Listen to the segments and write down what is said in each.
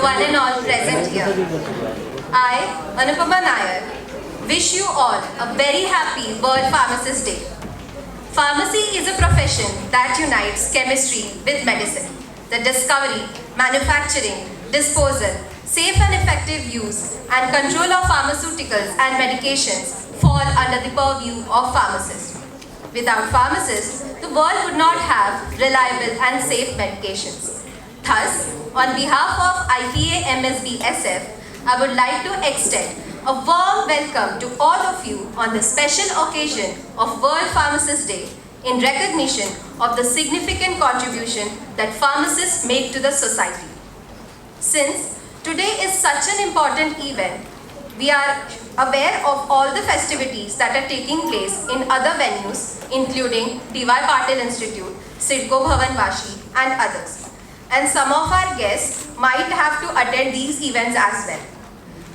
one and all present here. I, Anupama Nair, wish you all a very happy World Pharmacist Day. Pharmacy is a profession that unites chemistry with medicine. The discovery, manufacturing, disposal, safe and effective use and control of pharmaceuticals and medications fall under the purview of pharmacists. Without pharmacists, the world would not have reliable and safe medications. Thus, on behalf of IPA-MSB-SF, I would like to extend a warm welcome to all of you on the special occasion of World Pharmacist Day in recognition of the significant contribution that pharmacists make to the society. Since today is such an important event, we are aware of all the festivities that are taking place in other venues, including D.Y. Patil Institute, Sidco Bhavan Vashi, and others. And some of our guests might have to attend these events as well.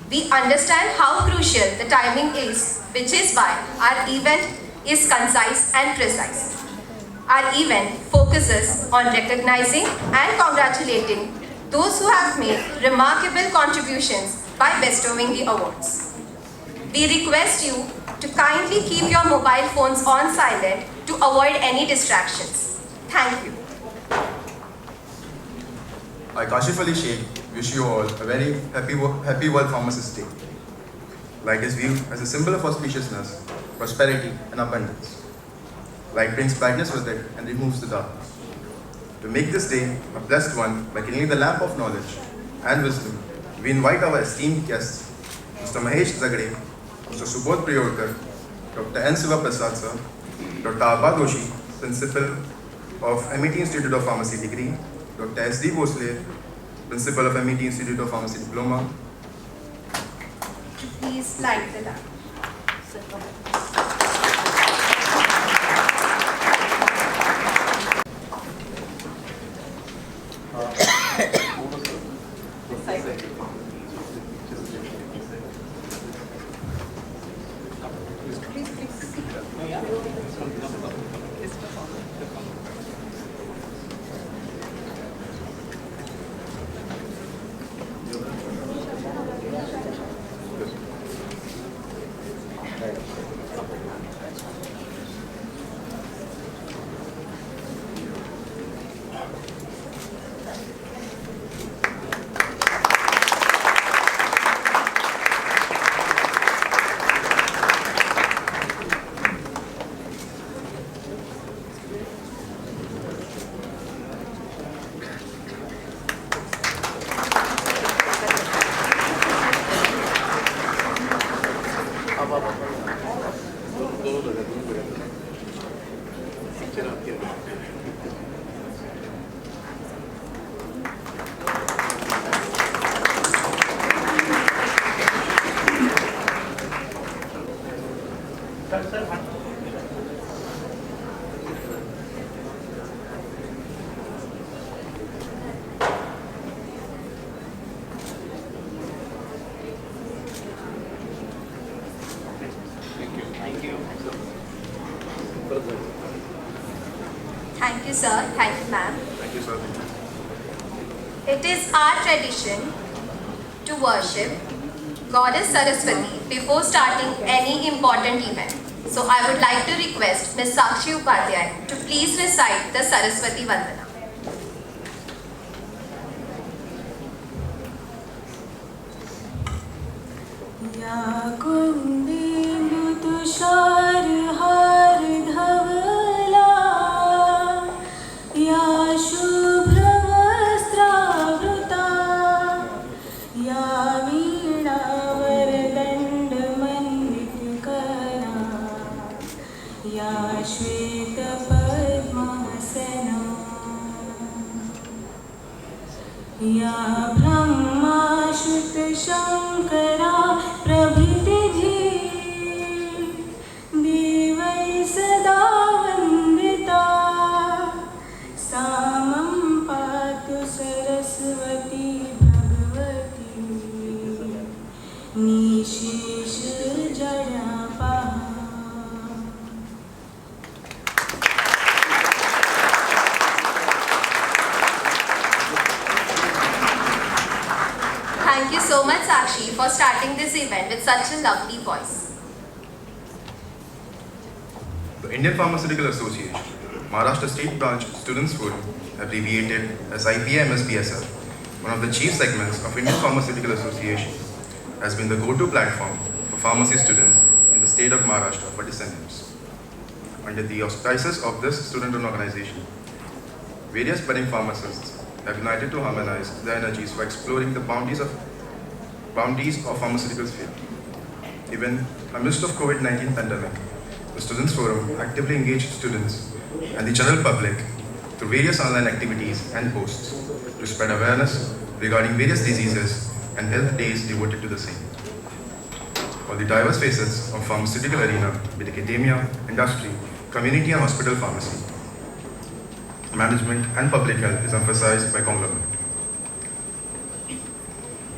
We understand how crucial the timing is, which is why our event is concise and precise. Our event focuses on recognizing and congratulating those who have made remarkable contributions by bestowing the awards. We request you to kindly keep your mobile phones on silent to avoid any distractions. Thank you. I, Kashif Ali Sheikh, wish you all a very happy World Pharmacist Day. Light is viewed as a symbol of auspiciousness, prosperity, and abundance. Light brings brightness with it and removes the darkness. To make this day a blessed one by kindling the lamp of knowledge and wisdom, we invite our esteemed guests, Mr. Mahesh Zagade, Mr. Subodh Priolkar, Dr. N. Sivaprasad sir, Dr. Abha Doshi, Principal of MET Institute of Pharmacy Degree, Dr. S. D. Bhosle, Principal of MET Institute of Pharmacy Diploma. Please light the lamp. Thank you, sir. Thank you, ma'am. Thank you, sir. It is our tradition to worship Goddess Saraswati before starting any important event. So I would like to request Ms. Sakshi Upadhyay to please recite the Saraswati Vandana. Ya Kundi Tushar Har Dhavala Ya Shubhra Vastravruta Ya Veena Vardand Manditkara Ya Shweta Padmasana Ya Brahma Shruta Shankara Prabhiti Devai Sada Vandita Samam Patu Saraswati Bhagavati Nishesh Jadapaha. Thank you so much, Sakshi, for starting this event with such a lovely voice. The Indian Pharmaceutical Association, Maharashtra State Branch Students Forum, abbreviated as IPA-MSB-SF, one of the chief segments of Indian Pharmaceutical Association, has been the go-to platform for pharmacy students in the state of Maharashtra for descendants. Under the auspices of this student-run organization, various budding pharmacists have united to harmonize their energies for exploring the boundaries of pharmaceuticals field. Even amidst of COVID-19 pandemic, the Students Forum actively engaged students and the general public through various online activities and posts to spread awareness regarding various diseases and health days devoted to the same. All the diverse facets of pharmaceutical arena, be it academia, industry, community and hospital pharmacy, management and public health is emphasized by conglomerate.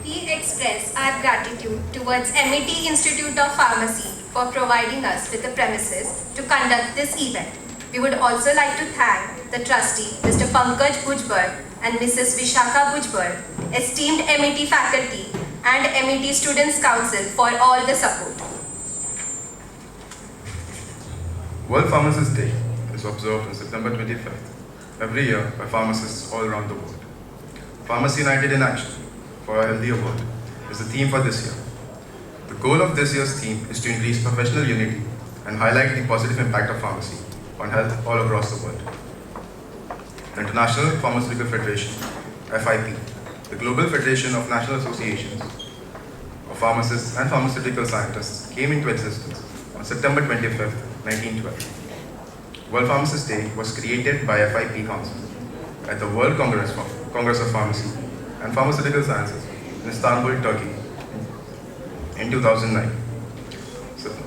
We express our gratitude towards MET Institute of Pharmacy for providing us with the premises to conduct this event. We would also like to thank the trustee, Mr. Pankaj Bhujbal and Mrs. Vishakha Bhujbal, esteemed MET faculty and MET Students Council for all the support. World Pharmacists Day is observed on September 25th every year by pharmacists all around the world. Pharmacy United in Action for a Healthier World is the theme for this year. The goal of this year's theme is to increase professional unity and highlight the positive impact of pharmacy on health all across the world. The International Pharmaceutical Federation, FIP, the Global Federation of National Associations of Pharmacists and Pharmaceutical Scientists, came into existence on September 25th, 1912. World Pharmacists Day was created by FIP Council at the World Congress of Pharmacy and Pharmaceutical Sciences in Istanbul, Turkey in 2009.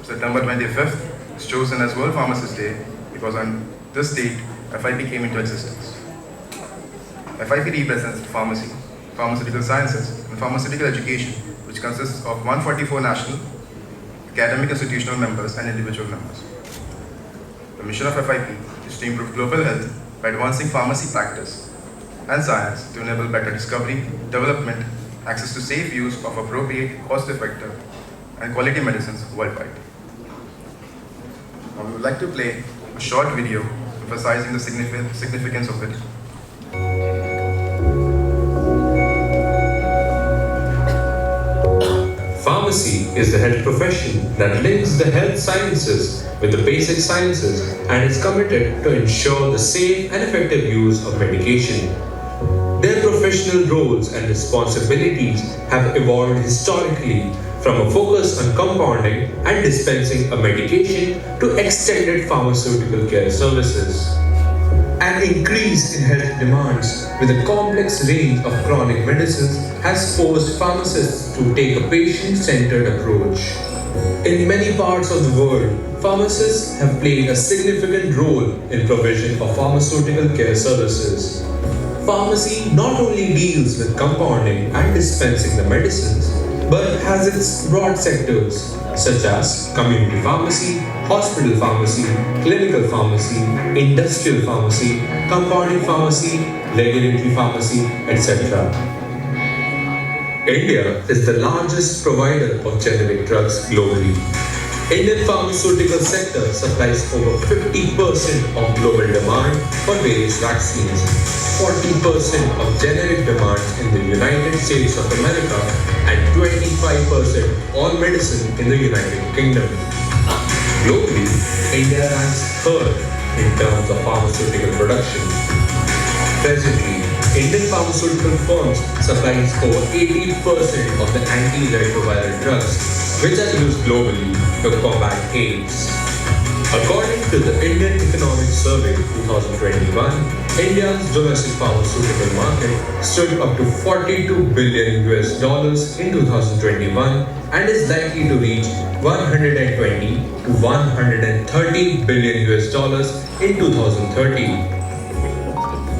September 25th is chosen as World Pharmacists Day because on this date, FIP came into existence. FIP represents pharmacy, pharmaceutical sciences, and pharmaceutical education, which consists of 144 national, academic institutional members and individual members. The mission of FIP is to improve global health by advancing pharmacy practice and science to enable better discovery, development, access to safe use of appropriate, cost-effective, and quality medicines worldwide. Now we would like to play a short video emphasizing the significance of it. Pharmacy is the health profession that links the health sciences with the basic sciences and is committed to ensure the safe and effective use of medication. Their professional roles and responsibilities have evolved historically from a focus on compounding and dispensing a medication to extended pharmaceutical care services. An increase in health demands with a complex range of chronic medicines has forced pharmacists to take a patient-centered approach. In many parts of the world, pharmacists have played a significant role in provision of pharmaceutical care services. Pharmacy not only deals with compounding and dispensing the medicines, but has its broad sectors such as community pharmacy, hospital pharmacy, clinical pharmacy, industrial pharmacy, compounding pharmacy, regulatory pharmacy, etc. India is the largest provider of generic drugs globally. Indian pharmaceutical sector supplies over 50% of global demand for various vaccines, 40% of generic demand in the United States of America, and 25% all medicine in the United Kingdom. Globally, India ranks third in terms of pharmaceutical production. Presently, Indian pharmaceutical firms supplies over 80% of the antiretroviral drugs which are used globally to combat AIDS. According to the Indian Economic Survey 2021, India's domestic pharmaceutical market stood up to $42 billion in 2021 and is likely to reach $120 to $130 billion in 2030.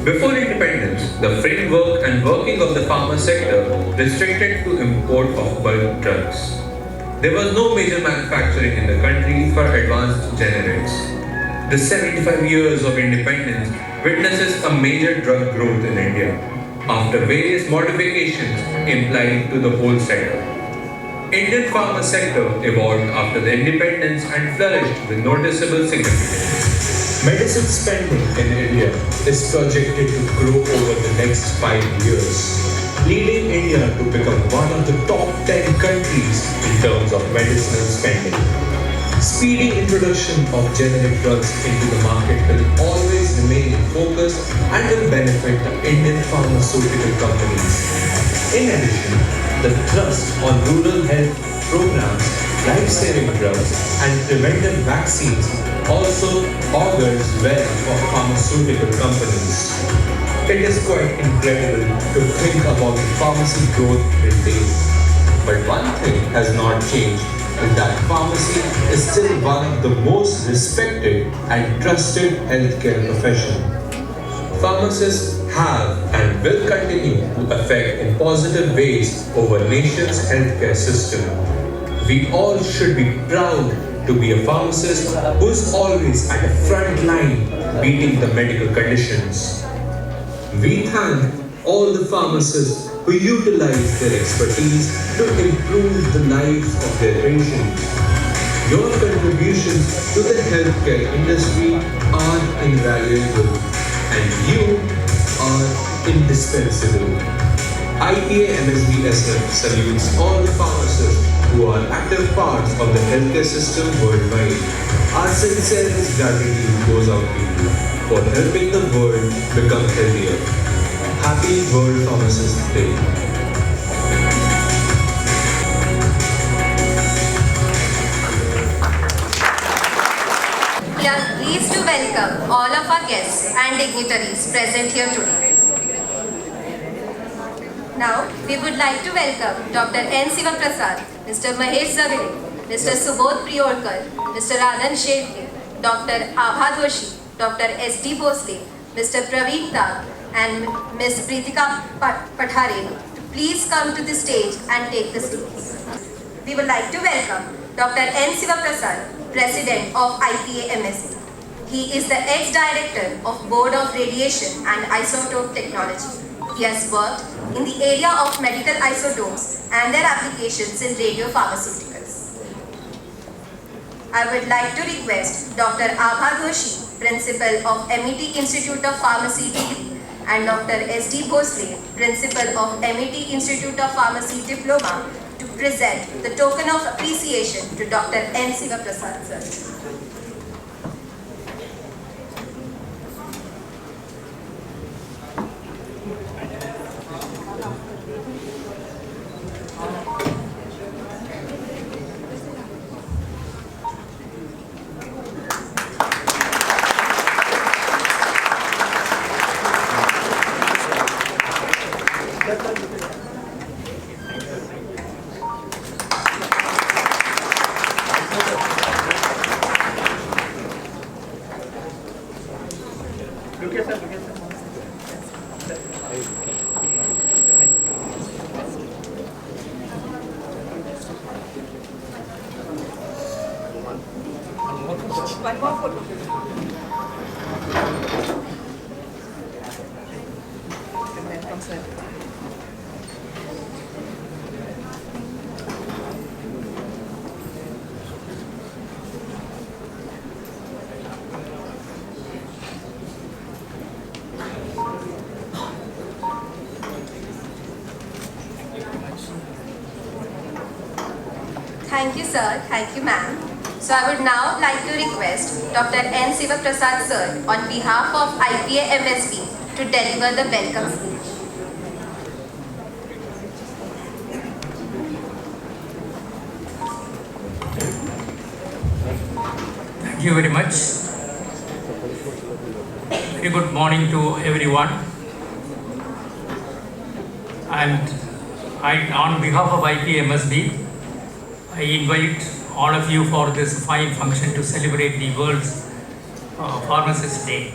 Before independence, the framework and working of the pharma sector restricted to import of bulk drugs. There was no major manufacturing in the country for advanced generics. The 75 years of independence witnesses a major drug growth in India. after various modifications applied to the whole sector. Indian pharma sector evolved after the independence and flourished with noticeable significance. Medicine spending in India is projected to grow over the next 5 years, leading India to become one of the top 10 countries in terms of medicinal spending. Speedy introduction of generic drugs into the market will always remain in focus and will benefit the Indian pharmaceutical companies. In addition, the thrust on rural health programs, life-saving drugs, and preventive vaccines also augurs well for pharmaceutical companies. It is quite incredible to think about the pharmacy growth rate. But one thing has not changed, is that pharmacy is still one of the most respected and trusted healthcare profession. Pharmacists have and will continue to affect in positive ways over nation's healthcare system. We all should be proud to be a pharmacist who is always at the front line beating the medical conditions. We thank all the pharmacists who utilize their expertise to improve the lives of their patients. Your contributions to the healthcare industry are invaluable and you are indispensable. IPA-MSB-SF salutes all the pharmacists who are active parts of the healthcare system worldwide. Our sincerest gratitude goes out to you for helping the world become healthier. Happy World Pharmacists Day. We are pleased to welcome all of our guests and dignitaries present here today. Now, we would like to welcome Dr. N. Sivaprasad, Mr. Mahesh Zagade, Mr. Subodh Priolkar, Mr. Anand Shetty, Dr. Abha Doshi, Dr. S.D. Bosle, Mr. Pravin and Ms. Pritika Pathare to please come to the stage and take the stage. We would like to welcome Dr. N. Sivaprasad, President of IPA-MSB. He is the ex-director of Board of Radiation and Isotope Technology. He has worked in the area of medical isotopes and their applications in radiopharmaceuticals. I would like to request Dr. Abha Doshi, Principal of MET Institute of Pharmacy Degree, and Dr. S.D. Bosle, Principal of MET Institute of Pharmacy Diploma, to present the token of appreciation to Dr. N. Sivaprasad sir. Thank you, sir. Thank you, ma'am. So I would now like to request Dr. N. Sivaprasad sir on behalf of IPA-MSB to deliver the welcome speech. Thank you very much. Very good morning to everyone. And on behalf of IPA-MSB, I invite all of you for this fine function to celebrate the World's Pharmacist Day.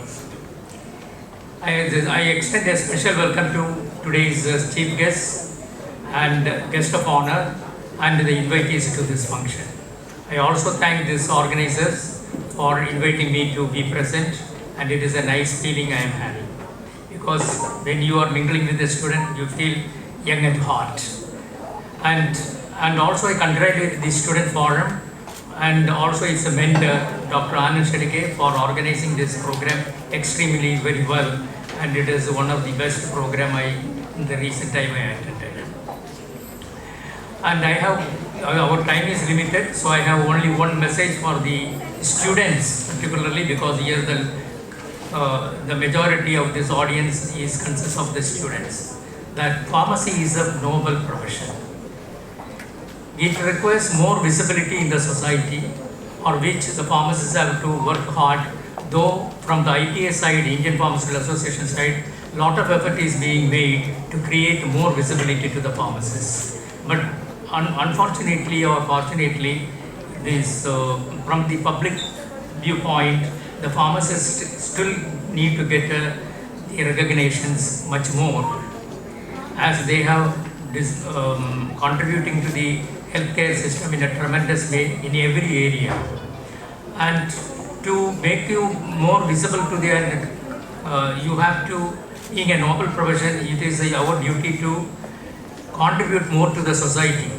I extend a special welcome to today's chief guest and guest of honor and the invitees to this function. I also thank these organizers for inviting me to be present, and it is a nice feeling I am having because when you are mingling with the student, you feel young at heart. And also I congratulate the student forum and also its mentor, Dr. Anand Shedike, for organizing this program extremely very well. And it is one of the best program in the recent time I attended. And our time is limited, so I have only one message for the students, particularly because here the majority of this audience consists of the students, that pharmacy is a noble profession. It requires more visibility in the society, for which the pharmacists have to work hard. Though from the IPA side, Indian Pharmaceutical Association side, a lot of effort is being made to create more visibility to the pharmacists. But unfortunately or fortunately, from the public viewpoint, the pharmacists still need to get the recognitions much more, as they have contributing to the healthcare system in a tremendous way in every area. And to make you more visible to the you have to, being a noble profession, it is our duty to contribute more to the society,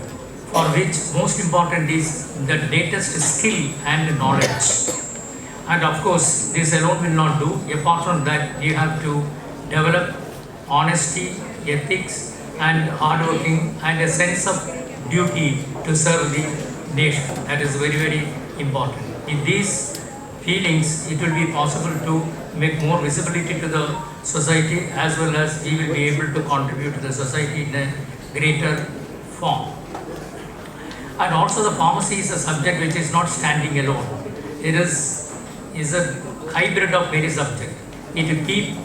for which most important is the latest skill and knowledge. And of course, this alone will not do. Apart from that, you have to develop honesty, ethics, and hardworking, and a sense of duty to serve the nation. That is very, very important. In these feelings, it will be possible to make more visibility to the society, as well as we will be able to contribute to the society in a greater form. And also the pharmacy is a subject which is not standing alone. It is a hybrid of various subjects. It will keep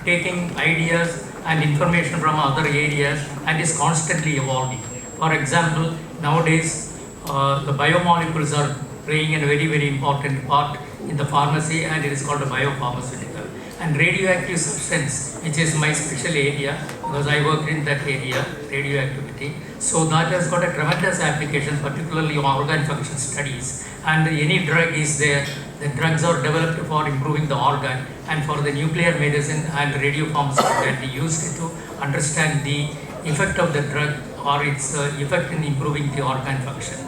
taking ideas and information from other areas and is constantly evolving. For example, nowadays the biomolecules are playing a very, very important part in the pharmacy, and it is called a biopharmaceutical. And radioactive substance, which is my special area, because I work in that area, radioactivity. So that has got a tremendous application, particularly on organ function studies. And any drug is there, the drugs are developed for improving the organ, and for the nuclear medicine and radiopharmaceutical can be used to understand the effect of the drug or its effect in improving the organ function.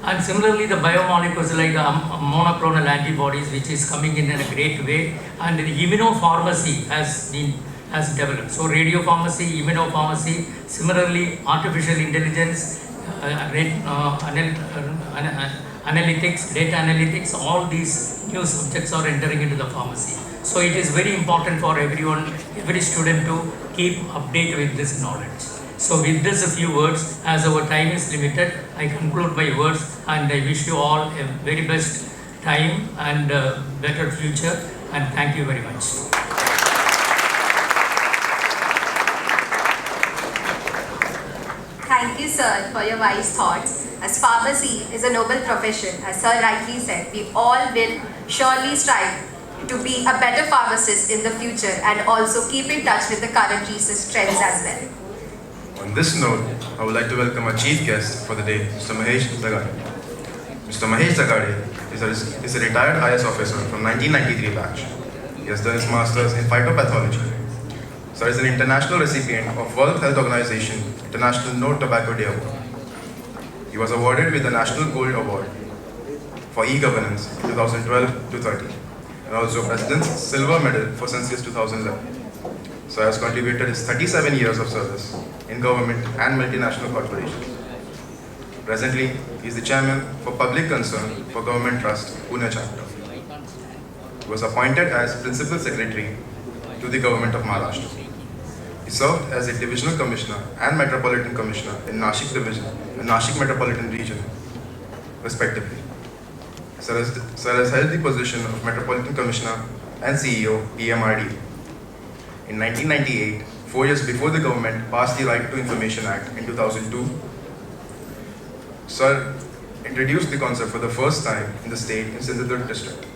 And similarly, the biomolecules like monoclonal antibodies, which is coming in a great way, and the immunopharmacy has developed. So radiopharmacy, immunopharmacy, similarly artificial intelligence, analytics, data analytics, all these new subjects are entering into the pharmacy. So it is very important for everyone, every student to keep updated with this knowledge. So with this a few words, as our time is limited, I conclude my words, and I wish you all a very best time and better future, and thank you very much. Thank you, sir, for your wise thoughts. As pharmacy is a noble profession, as sir rightly said, we all will surely strive to be a better pharmacist in the future, and also keep in touch with the current research trends as well. On this note, I would like to welcome our chief guest for the day, Mr. Mahesh Zagade. Mr. Mahesh Zagade is a retired IS officer from 1993 batch. He has done his master's in phytopathology. Sir is an international recipient of World Health Organization International No Tobacco Day Award. He was awarded with the National Gold Award for e-governance in 2012-13, and also President's Silver Medal for Census 2011. Sir has contributed his 37 years of service in government and multinational corporations. Presently, he is the chairman for Public Concern for Government Trust, Pune chapter. He was appointed as Principal Secretary to the Government of Maharashtra. He served as a Divisional Commissioner and Metropolitan Commissioner in Nashik Division and Nashik Metropolitan Region, respectively. Sir has held the position of Metropolitan Commissioner and CEO, PMRD. In 1998, 4 years before the government passed the Right to Information Act in 2002, Sir introduced the concept for the first time in the state in Sindhudurg district.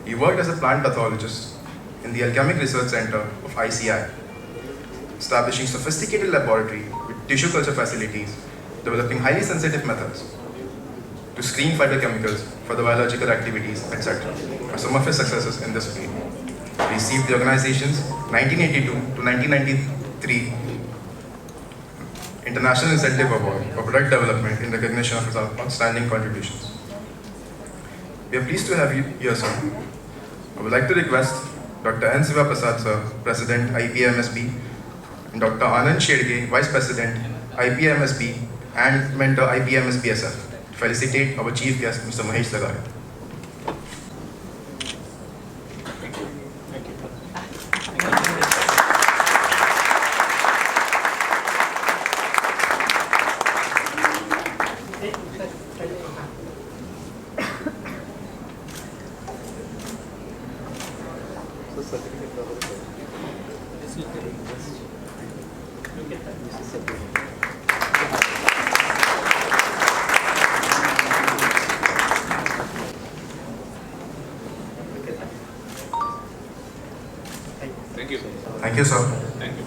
He worked as a plant pathologist in the Alchemic Research Center of ICI, establishing sophisticated laboratory with tissue culture facilities, developing highly sensitive methods to screen phytochemicals for the biological activities, etc. are some of his successes in this field. received the organization's 1982 to 1993 International Incentive Award for Product Development in recognition of his outstanding contributions. We are pleased to have you here, sir. I would like to request Dr. N. Sivaprasad, sir, President, IPA-MSB, and Dr. Anand Shedge, Vice President, IPA-MSB, and Mentor, IPA-MSB-SF, to felicitate our chief guest, Mr. Mahesh Zagade. Thank you, sir. Thank you.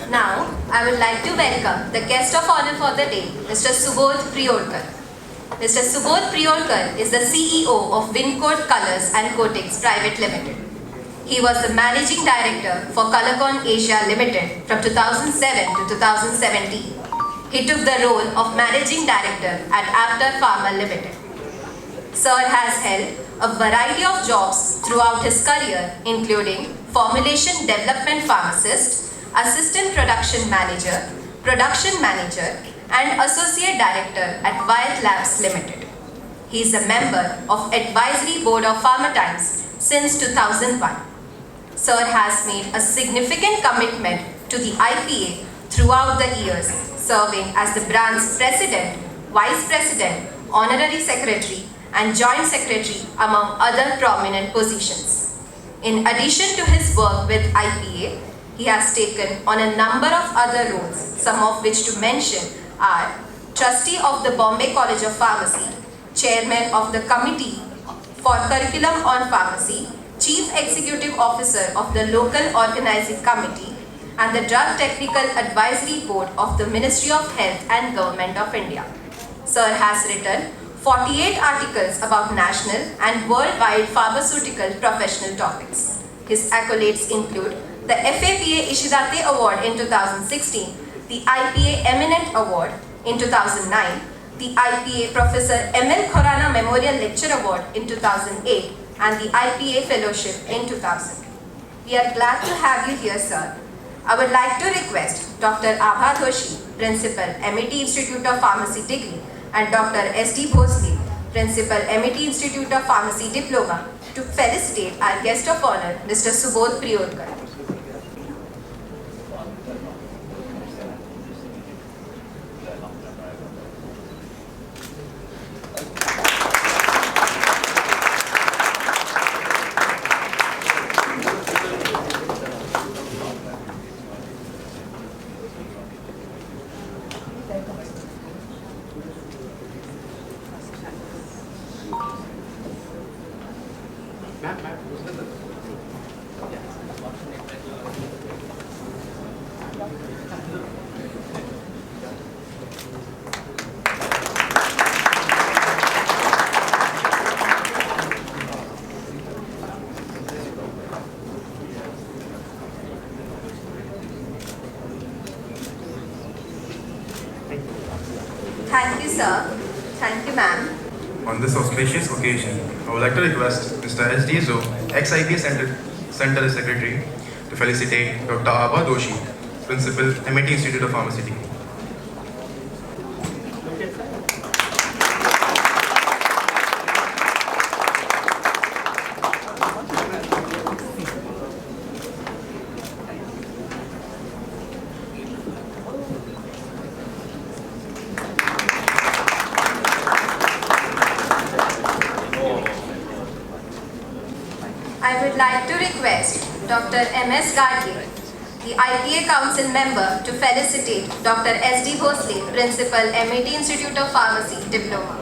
Now, I would like to welcome the guest of honor for the day, Mr. Subodh Priolkar. Mr. Subodh Priolkar is the CEO of Wincoat Colors and Coatings Private Limited. He was the Managing Director for Colorcon Asia Limited from 2007 to 2017. He took the role of Managing Director at Aptar Pharma Limited. Sir has held a variety of jobs throughout his career, including Formulation Development Pharmacist, Assistant Production Manager, Production Manager, and Associate Director at Wyeth Labs Limited. He is a member of Advisory Board of Pharma Times since 2001. Sir has made a significant commitment to the IPA throughout the years, serving as the brand's President, Vice President, Honorary Secretary, and Joint Secretary among other prominent positions. In addition to his work with IPA, he has taken on a number of other roles, some of which to mention are Trustee of the Bombay College of Pharmacy, Chairman of the Committee for Curriculum on Pharmacy, Chief Executive Officer of the Local Organizing Committee, and the Drug Technical Advisory Board of the Ministry of Health and Government of India. Sir has written 48 articles about national and worldwide pharmaceutical professional topics. His accolades include the FAPA Ishidate Award in 2016, the IPA Eminent Award in 2009, the IPA Professor M.L. Khorana Memorial Lecture Award in 2008, and the IPA Fellowship in 2000. We are glad to have you here, sir. I would like to request Dr. Abha Doshi, Principal, MET Institute of Pharmacy Degree, and Dr. S.D. Bhosle, Principal, MET Institute of Pharmacy Diploma, to felicitate our guest of honor, Mr. Subodh Priolkar. Thank you, sir. Thank you, ma'am. On this auspicious occasion, I would like to request Mr. S.D. Zo, ex-IPA Center Secretary, to felicitate Dr. Abha Doshi, Principal, MET Institute of Pharmacy. I would like to request Dr. M.S. Gadge, the IPA Council member, to felicitate Dr. S.D. Bhosle, Principal, MET Institute of Pharmacy, Diploma.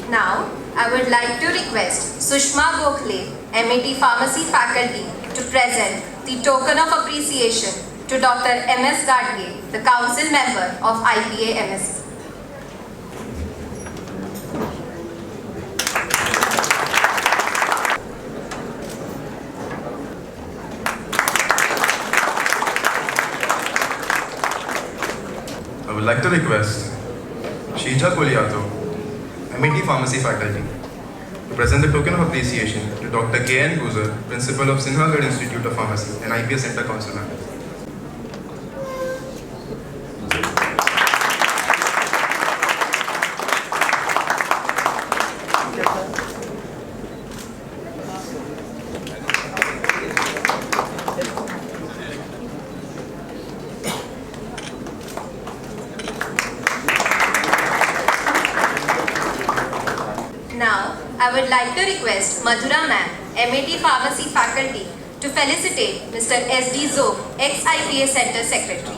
Now, I would like to request Sushma Gokhale, MET Pharmacy Faculty, to present the token of appreciation to Dr. M.S. Gadge, the Council Member of IPA-MSB. I would like to request Sheija Koliato, MET Pharmacy Faculty, to present the token of appreciation to Dr. K.N. Gujar, Principal of Sinhagad Institute of Pharmacy and IPA Center Council Member. Now, I would like to request Madhura Ma'am, MET Pharmacy Faculty, to felicitate Mr. S.D. Zog, ex-IPA Center Secretary.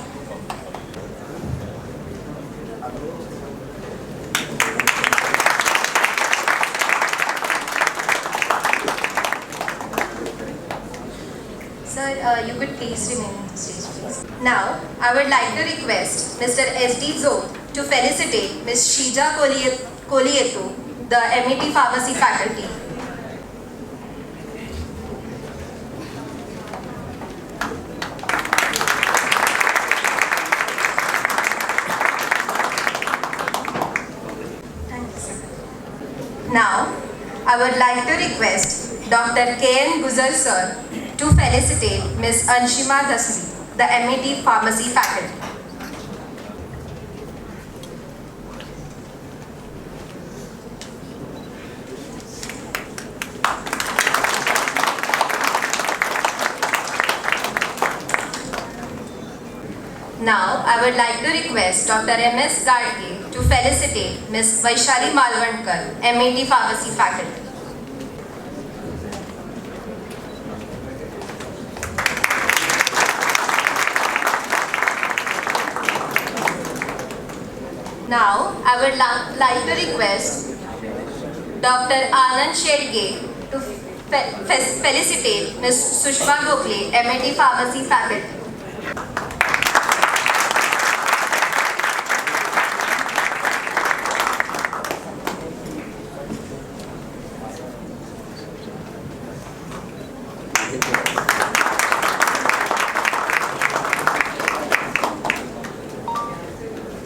Sir, you could please remain on stage, please. Now, I would like to request Mr. S.D. Zog to felicitate Ms. Sheija Kolietu, the MET Pharmacy Faculty. Thank you, sir. Now, I would like to request Dr. K.N. Gujar sir to felicitate Ms. Anshima Dasri, the MET Pharmacy Faculty. Now, I would like to request Dr. M.S. Gadge to felicitate Ms. Vaishali Malvankar, MET Pharmacy Faculty. Now, I would like to request Dr. Anand Shedge to felicitate Ms. Sushma Gokhale, MET Pharmacy Faculty.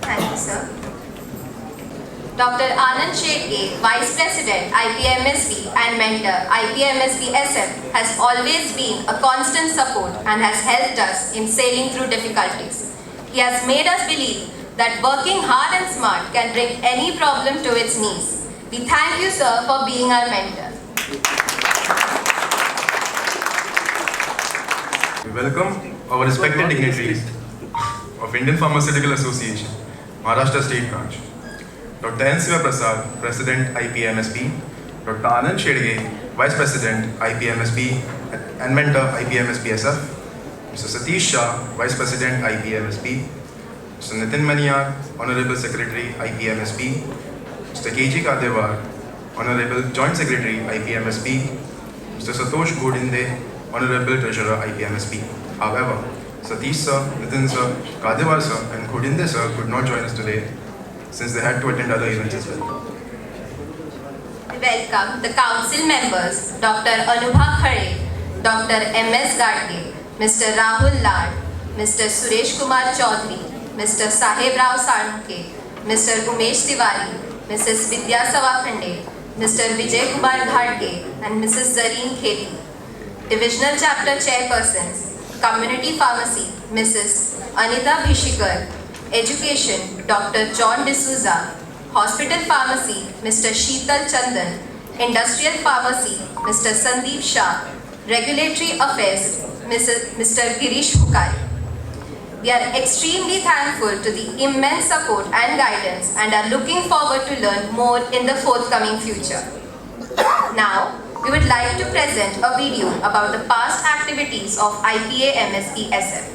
Thank you, sir. Dr. Anand Shedge, Vice President, IPA-MSB and Mentor, IPA-MSB-SF, has always been a constant support and has helped us in sailing through difficulties. He has made us believe that working hard and smart can bring any problem to its knees. We thank you, sir, for being our mentor. We welcome our respected dignitaries of Indian Pharmaceutical Association, Maharashtra State Branch. Dr. N. Sivaprasad, President, IPA-MSB, Dr. Anand Shedge, Vice President, IPA-MSB and Mentor, IPA-MSB-SF, Mr. Satish Shah, Vice President, IPA-MSB, Mr. Nitin Maniar, Honorable Secretary, IPA-MSB, Mr. K.G. Kadewar, Honorable Joint Secretary, IPA-MSB, Mr. Satosh Godinde, Honorable Treasurer, IPA-MSB. However, Satish sir, Nitin sir, Kadewar sir and Godinde sir could not join us today since they had to attend other events as well. We welcome the council members, Dr. Anubha Khare, Dr. M.S. Gadge, Mr. Rahul Lad, Mr. Suresh Kumar Chaudhary, Mr. Saheb Rao Sarnke, Mr. Umesh Tiwari, Mrs. Vidya Savakhande, Mr. Vijay Kumar Ghadge and Mrs. Zareen Khedi. Divisional Chapter Chairpersons, Community Pharmacy, Mrs. Anita Bhishikar, Education, Dr. John D'Souza, Hospital Pharmacy, Mr. Sheetal Chandan, Industrial Pharmacy, Mr. Sandeep Shah, Regulatory Affairs, Mr. Girish Hukari. We are extremely thankful to the immense support and guidance and are looking forward to learn more in the forthcoming future. Now, we would like to present a video about the past activities of IPA-MSB-SF.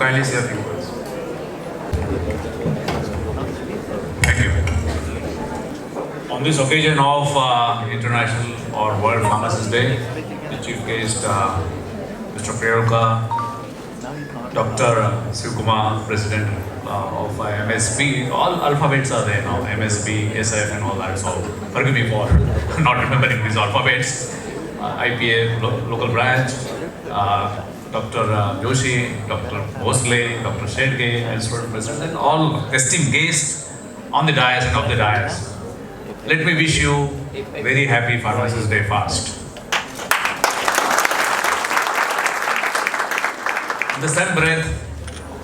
kindly say a few words. Thank you. On this occasion of International or World Pharmacists Day, the chief guest, Mr. Priolkar, Dr. Sivakumar, President of MSB, all alphabets are there now, MSB, SF and all that, so forgive me for not remembering these alphabets. IPA, local branch, Dr. Joshi, Dr. Bhosle, Dr. Shedge, and student president, and all esteemed guests on the dais and off the dais. Let me wish you very happy Pharmacist Day first. In the same breath,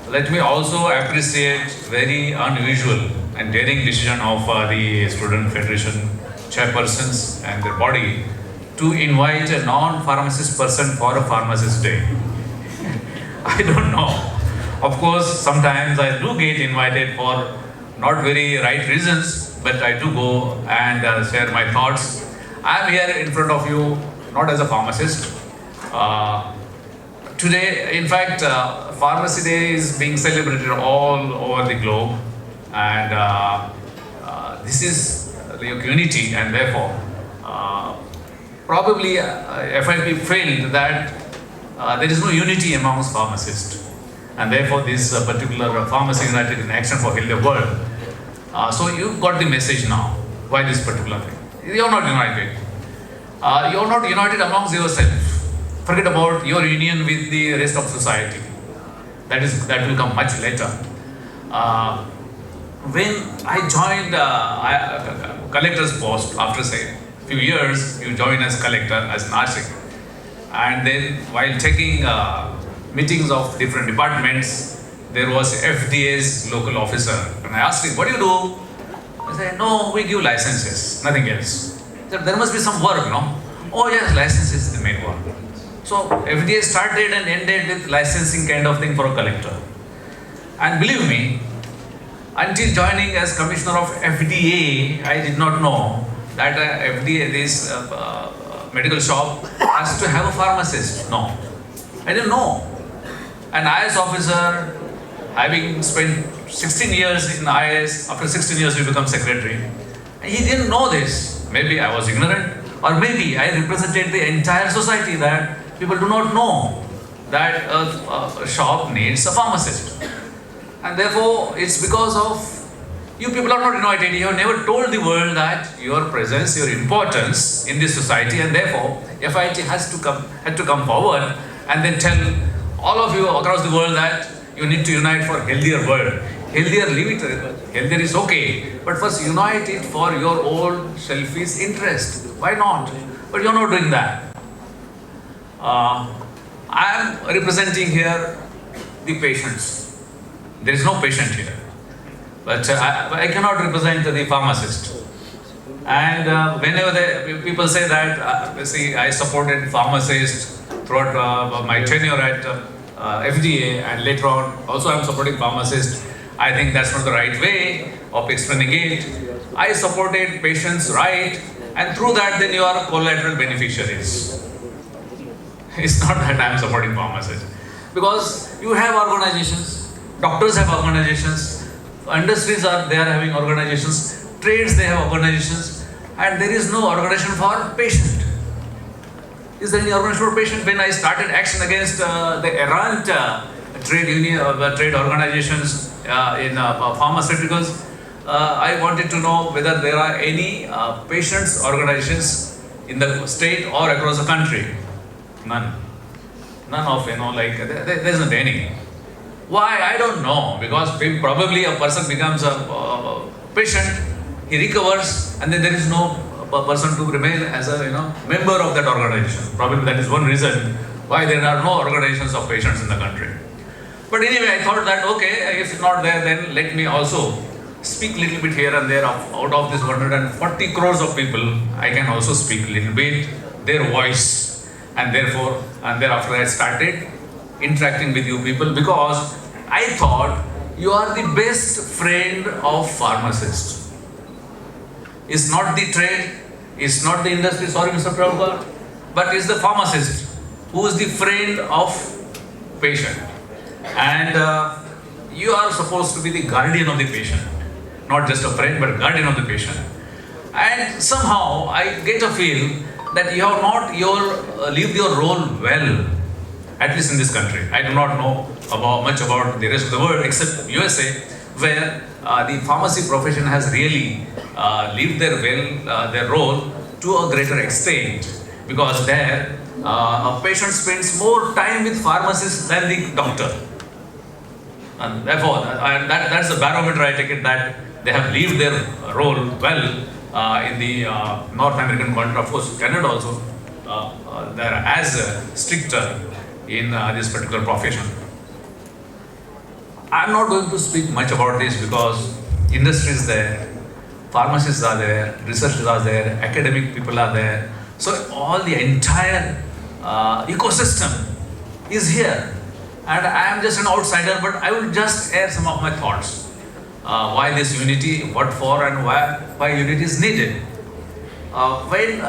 let me also appreciate very unusual and daring decision of the Student Federation chairpersons and their body to invite a non-pharmacist person for a Pharmacist Day. I don't know. Of course, sometimes I do get invited for not very right reasons, but I do go and share my thoughts. I am here in front of you not as a pharmacist. Today, in fact, Pharmacy Day is being celebrated all over the globe, and this is the unity, and therefore, probably FIP felt that there is no unity amongst pharmacists, and therefore this particular Pharmacy United in Action for Healthier World. So you got the message now. Why this particular thing? You are not united. You are not united amongst yourself. Forget about your union with the rest of society. That will come much later. When I joined collector's post, after say few years, you join as collector, as nursing, and then while taking meetings of different departments, there was FDA's local officer, and I asked him, "What do you do?" He said, "No, we give licenses, nothing else." He said, "There must be some work, no?" "Oh yes, licenses is the main work." So FDA started and ended with licensing kind of thing for a collector. And believe me, until joining as commissioner of FDA, I did not know that FDA, this medical shop, has to have a pharmacist. No, I didn't know. An IS officer, having spent 16 years in IS, after 16 years we become secretary. He didn't know this. Maybe I was ignorant, or maybe I represented the entire society that people do not know that a shop needs a pharmacist. And therefore, it's because of you people are not united. You have never told the world that your presence, your importance in this society, and therefore FIT had to come forward and then tell all of you across the world that you need to unite for healthier world. Healthier, leave it. Healthier is okay, but first unite it for your own selfish interest. Why not? But you're not doing that. I am representing here the patients. There is no patient here, but I cannot represent the pharmacist. And whenever people say that, see, I supported pharmacists throughout my tenure at FDA, and later on also I am supporting pharmacists. I think that's not the right way of explaining it. I supported patients' right, and through that then you are collateral beneficiaries. It's not that I am supporting pharmacists. Because you have organizations, doctors have organizations, industries they are having organizations, trades they have organizations, and there is no organization for patient. Is there any organization for patient? When I started action against the errant trade union, trade organizations in pharmaceuticals, I wanted to know whether there are any patients organizations in the state or across the country. None. None of, there isn't any. Why? I don't know. Because probably a person becomes a patient, he recovers, and then there is no person to remain as a member of that organization. Probably that is one reason why there are no organizations of patients in the country. But anyway, I thought that okay, if it's not there, then let me also speak a little bit here and there. Out of this 140 crores of people, I can also speak a little bit their voice. And thereafter I started interacting with you people, because I thought you are the best friend of pharmacists. It's not the trade, it's not the industry, sorry Mr. Pravin, but it's the pharmacist who is the friend of patient. And you are supposed to be the guardian of the patient, not just a friend, but guardian of the patient. And somehow I get a feel that you have not lived your role well, at least in this country. I do not know much about the rest of the world except USA, where the pharmacy profession has really lived their role to a greater extent, because there a patient spends more time with pharmacist than the doctor. And therefore, that's the barometer I take it, that they have lived their role well in the North American country. Of course, Canada also, they are as stricter in this particular profession. I'm not going to speak much about this because industry is there, pharmacists are there, researchers are there, academic people are there. So all the entire ecosystem is here. And I am just an outsider, but I will just air some of my thoughts. Why this unity, what for, and why unity is needed. When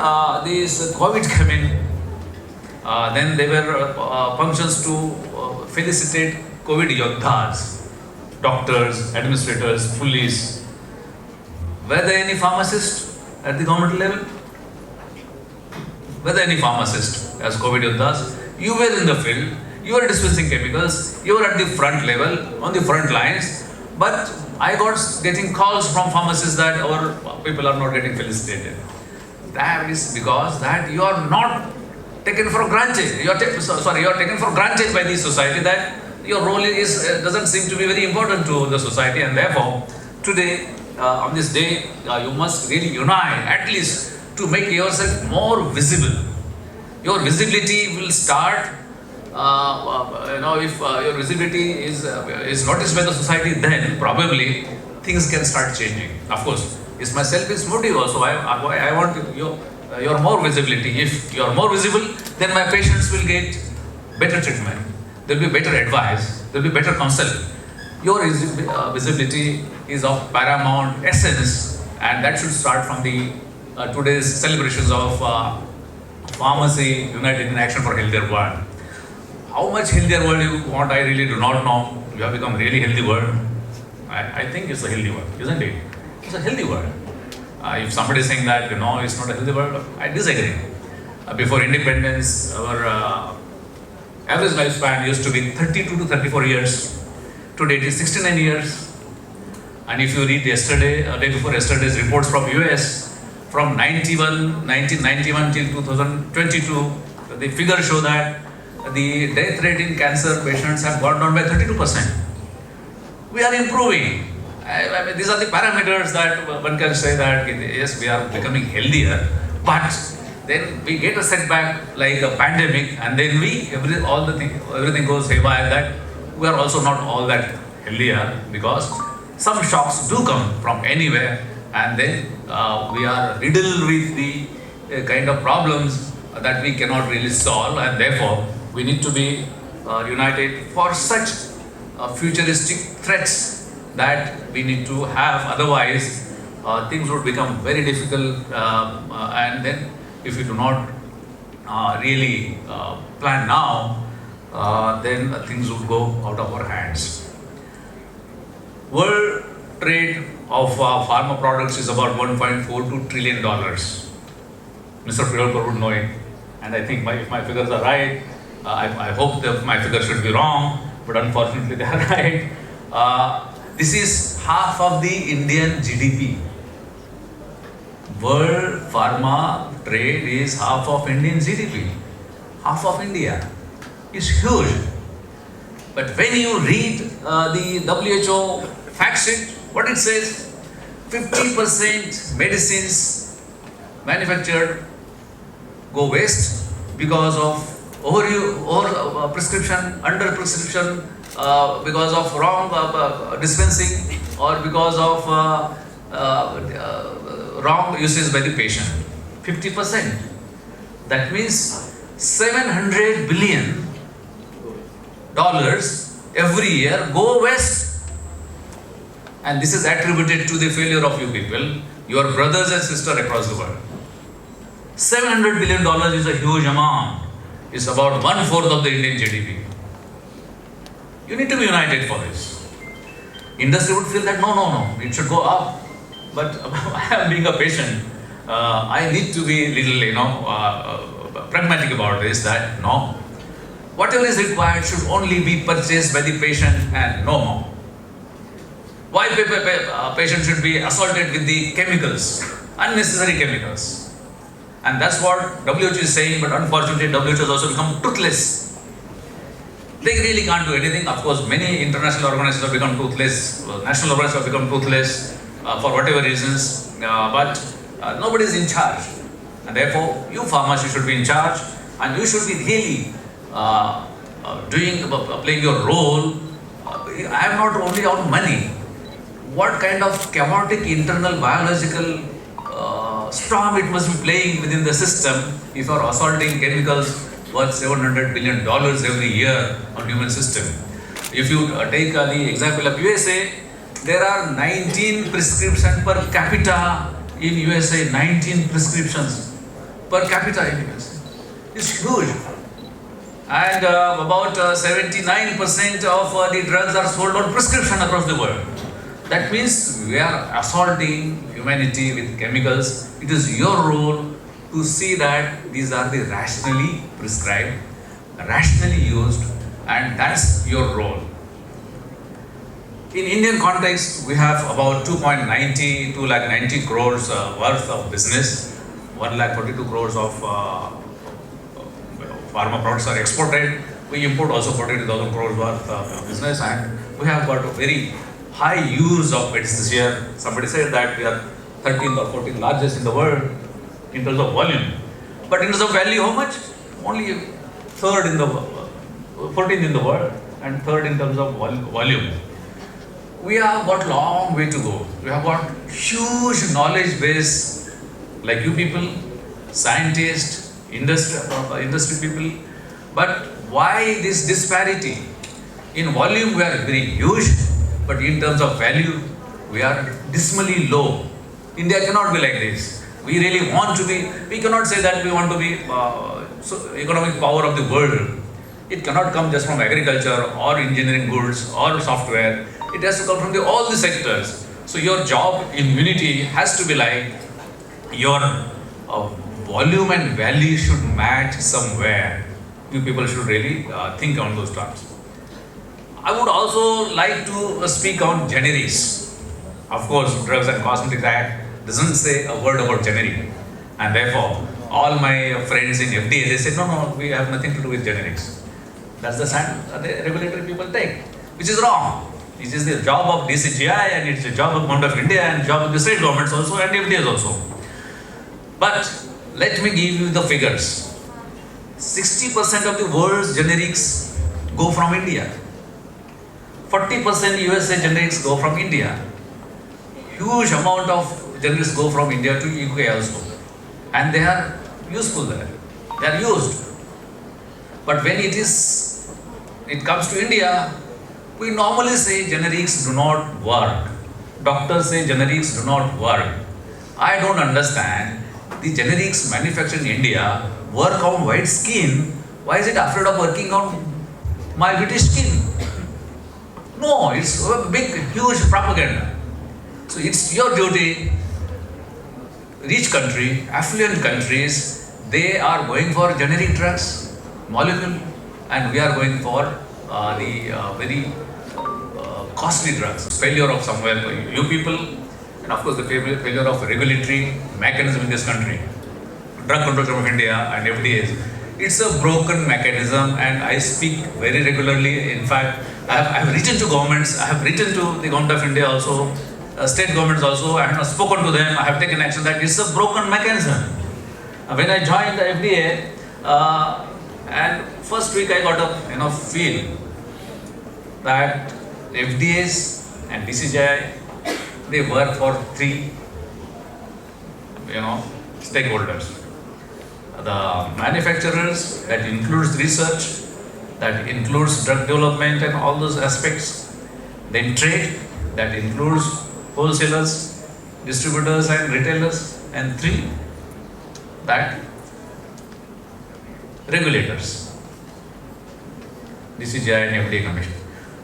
this COVID came in, then there were functions to felicitate COVID yodhas, doctors, administrators, police. Were there any pharmacists at the government level? Were there any pharmacists as COVID yodhas? You were in the field, you were dispensing chemicals, you were at the front level, on the front lines, but I got getting calls from pharmacists that our people are not getting felicitated. That is because that you are not taken for granted. You are taken for granted by the society, that your role doesn't seem to be very important to the society, and therefore today on this day you must really unite, at least to make yourself more visible. Your visibility will start. If your visibility is noticed by the society, then probably things can start changing. Of course, it's my selfish motive also. I want your more visibility. If you are more visible, then my patients will get better treatment. There will be better advice. There will be better counsel. Your visibility is of paramount essence, and that should start from the today's celebrations of Pharmacy United in Action for Healthier World. How much healthier world you want, I really do not know. You have become really healthy world. I think it's a healthy world, isn't it? It's a healthy world. If somebody is saying that, it's not a healthy world, I disagree. Before independence, our average lifespan used to be 32 to 34 years. Today it is 69 years. And if you read day before yesterday's reports from US, from 1991 till 2022, the figures show that the death rate in cancer patients have gone down by 32%. We are improving. I mean, these are the parameters that one can say that yes, we are becoming healthier, but then we get a setback like a pandemic, and then everything goes haywire, that we are also not all that healthier, because some shocks do come from anywhere, and then we are riddled with the kind of problems that we cannot really solve, and therefore we need to be united for such futuristic threats that we need to have. Otherwise, things would become very difficult, and then if we do not really plan now, then things would go out of our hands. World trade of pharma products is about $1.42 trillion. Mr. Priolkar would know it, and I think if my figures are right, I hope that my figures should be wrong, but unfortunately they are right. This is half of the Indian GDP. World pharma trade is half of Indian GDP. Half of India is huge. But when you read the WHO fact sheet, what it says, 50% medicines manufactured go waste because of over prescription, under prescription, because of wrong dispensing, or because of wrong usage by the patient. 50%. That means $700 billion every year go west. And this is attributed to the failure of you people, your brothers and sisters across the world. $700 billion is a huge amount. It's about 1/4 of the Indian GDP. You need to be united for this. Industry would feel that no, it should go up. But I am being a patient. I need to be little, pragmatic about this. That no, whatever is required should only be purchased by the patient and no more. Why patient should be assaulted with the chemicals, unnecessary chemicals? And that's what WHO is saying. But unfortunately, WHO has also become toothless. They really can't do anything. Of course, many international organizations have become toothless. National organizations have become toothless for whatever reasons. But nobody is in charge. And therefore, you pharmacists should be in charge. And you should be really playing your role. I am not only on money. What kind of chaotic internal biological storm it must be playing within the system if you are assaulting chemicals worth $700 billion every year on human system. If you take the example of USA, there are 19 prescriptions per capita in USA, 19 prescriptions per capita in USA. It's huge. And about 79% of the drugs are sold on prescription across the world. That means we are assaulting humanity with chemicals. It is your role to see that these are the rationally prescribed, rationally used, and that's your role. In Indian context, we have about 290 crores worth of business, 142 crores of pharma products are exported. We import also 42,000 crores worth of business, and we have got a very high use of medicines here. Somebody said that we are 13th or 14th largest in the world in terms of volume. But in terms of value, how much? Only third in the 14th in the world and third in terms of volume. We have got long way to go. We have got huge knowledge base, like you people, scientists, industry people. But why this disparity? In volume, we are very huge, but in terms of value, we are dismally low. India cannot be like this. We really want to be, we cannot say that we want to be economic power of the world. It cannot come just from agriculture or engineering goods or software. It has to come from all the sectors. So your job in unity has to be like your volume and value should match somewhere. You people should really think on those terms. I would also like to speak on generics. Of course, Drugs and Cosmetics Act doesn't say a word about generic. And therefore, all my friends in FDA, they say, no, we have nothing to do with generics. That's the stand the regulatory people take, which is wrong. It is the job of DCGI and it's the job of Government of India and job of the state governments also and FDAs also. But let me give you the figures. 60% of the world's generics go from India. 40% USA generics go from India. Huge amount of generics go from India to UK also. And they are useful there. They are used. But when it comes to India, we normally say generics do not work. Doctors say generics do not work. I don't understand. The generics manufactured in India work on white skin. Why is it afraid of working on my British skin? No, it's a big, huge propaganda. So it's your duty. Rich country, affluent countries, they are going for generic drugs, molecule, and we are going for the very costly drugs. Failure of somewhere, you people, and of course the failure of regulatory mechanism in this country. Drug Control Commission of India and FDAs. It's a broken mechanism, and I speak very regularly. In fact, I have written to governments, I have written to the Government of India also, state governments also, I have spoken to them, I have taken action that it's a broken mechanism. When I joined the FDA, and first week I got a feel that FDAs and DCGI, they work for three stakeholders. The manufacturers, that includes research, that includes drug development and all those aspects. Then trade, that includes wholesalers, distributors and retailers. And three, that regulators, DCGI and FDA Commission.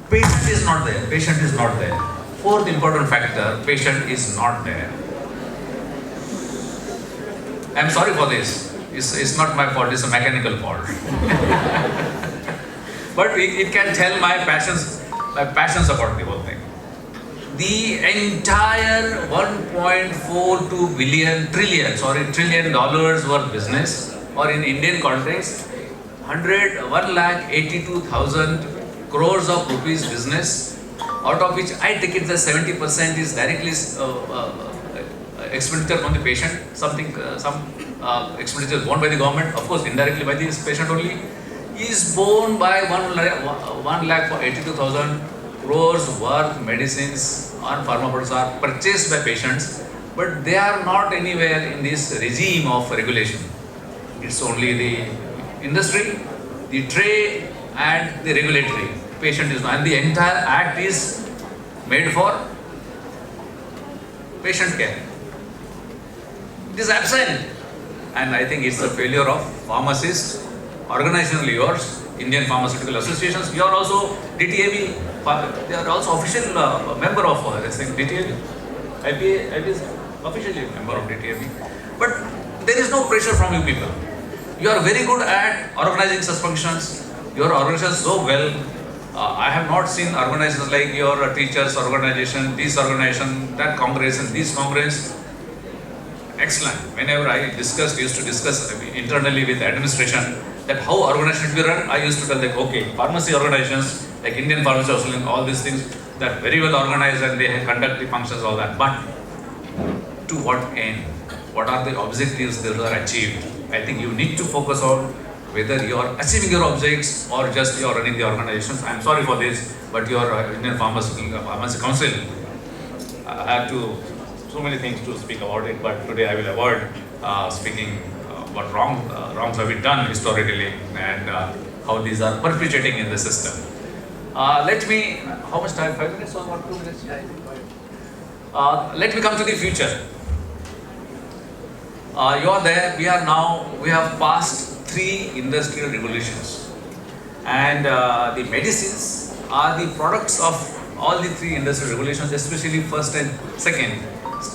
Patient is not there. Patient is not there. Fourth important factor, patient is not there. I'm sorry for this. It's not my fault, it's a mechanical fault. But it can tell my passions about the whole thing. The entire 1.42 trillion dollars worth business, or in Indian context, 1,82,000 crores of rupees business, out of which I take it that 70% is directly expenditure from the patient, some expenditure borne by the government, of course indirectly by the patient only, is borne by 1,82,000 crores worth medicines or pharma products are purchased by patients, but they are not anywhere in this regime of regulation. It's only the industry, the trade and the regulatory. Patient is not, and the entire act is made for patient care. It is absent, and I think it's a failure of pharmacists, organizationally yours, Indian Pharmaceutical Associations. You are also DTAB, they are also official member of this thing, DTAB. IPA is officially a member of DTAB. But there is no pressure from you people. You are very good at organizing such functions. Your organization so well. I have not seen organizations like your teachers organization, this organization, that congress and this congress. Excellent. Whenever I used to discuss internally with administration that how organization should be run, I used to tell them, okay, pharmacy organizations like Indian Pharmaceutical Association, all these things, they're very well organized and they conduct the functions, all that. But to what end? What are the objectives that are achieved? I think you need to focus on whether you are achieving your objectives or just you are running the organizations. I'm sorry for this, but your Indian Pharmacy Council, I have so many things to speak about it, but today I will avoid speaking what wrongs have been done historically and how these are perpetuating in the system. Let me, how much time, 5 minutes or what, 2 minutes? Let me come to the future. You are there, we have passed 3 industrial revolutions, and the medicines are the products of all the 3 industrial revolutions, especially first and second,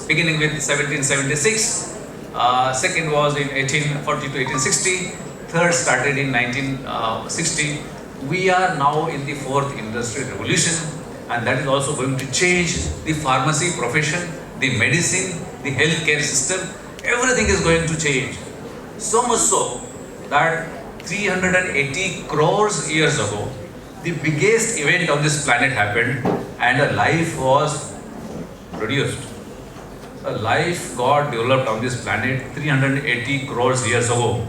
beginning with 1776, second was in 1840 to 1860, third started in 1960. We are now in the 4th industrial revolution, and that is also going to change the pharmacy profession, the medicine, the healthcare system. Everything is going to change. So much so that 380 crores years ago, the biggest event on this planet happened and a life was produced. A life got developed on this planet 380 crores years ago.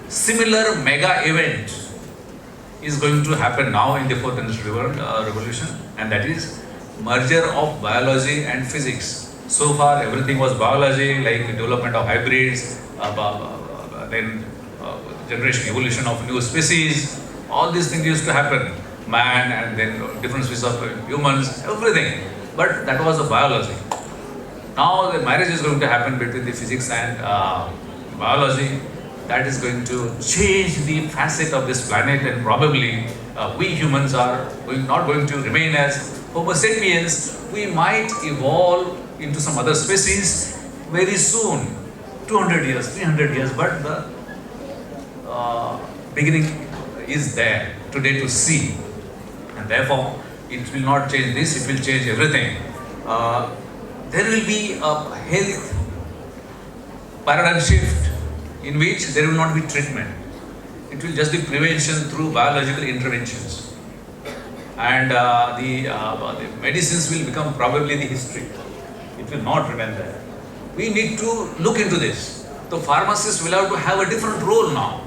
Similar mega event is going to happen now in the 4th industrial revolution, and that is merger of biology and physics. So far everything was biology, like the development of hybrids, then generation evolution of new species, all these things used to happen, man and then different species of humans, everything, but that was the biology. Now the marriage is going to happen between the physics and biology. That is going to change the facet of this planet, and probably we humans are not going to remain as Homo sapiens. We might evolve into some other species very soon, 200 years, 300 years, but the beginning is there today to see, and therefore it will not change this, it will change everything. There will be a health paradigm shift in which there will not be treatment. It will just be prevention through biological interventions, and the medicines will become probably the history. It will not remain there. We need to look into this. The pharmacists will have to have a different role now.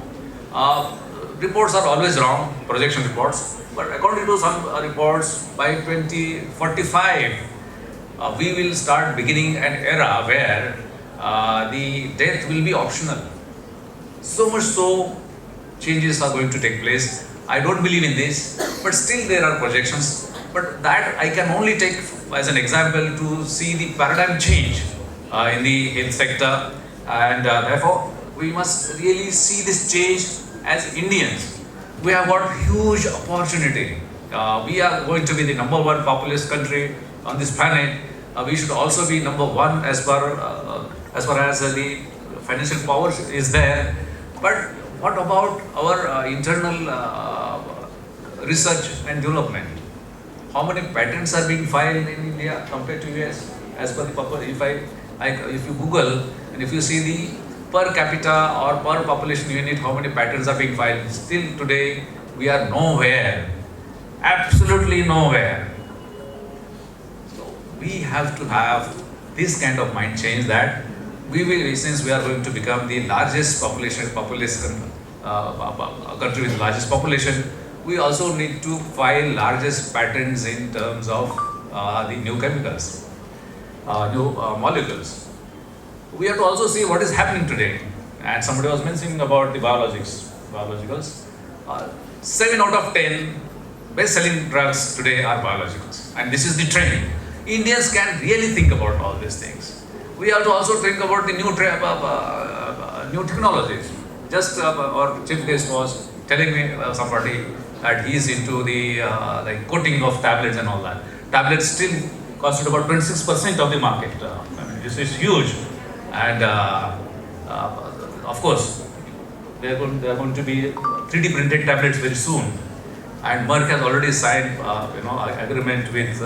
Reports are always wrong, projection reports, but according to some reports, by 2045, we will start beginning an era where the death will be optional. So much so, changes are going to take place. I don't believe in this, but still there are projections. But that I can only take as an example to see the paradigm change in the health sector, and therefore we must really see this change as Indians. We have got huge opportunity we are going to be the number one populous country on this planet. We should also be number one as far as the financial power is there. But what about our internal research and development? How many patents are being filed in India compared to US? As per the if you Google and if you see the per capita or per population unit, how many patents are being filed? Still today, we are nowhere, absolutely nowhere. So we have to have this kind of mind change that we will, since we are going to become the largest country with the largest population, we also need to file largest patents in terms of the new chemicals, new molecules. We have to also see what is happening today. And somebody was mentioning about the biologicals. 7 out of 10 best-selling drugs today are biologicals. And this is the trend. Indians can really think about all these things. We have to also think about the new technologies. Just our chief guest was telling me somebody that he is into the like coating of tablets and all that. Tablets still constitute about 26% of the market. This is huge. And of course, they are going to be 3D printed tablets very soon. And Merck has already signed, agreement with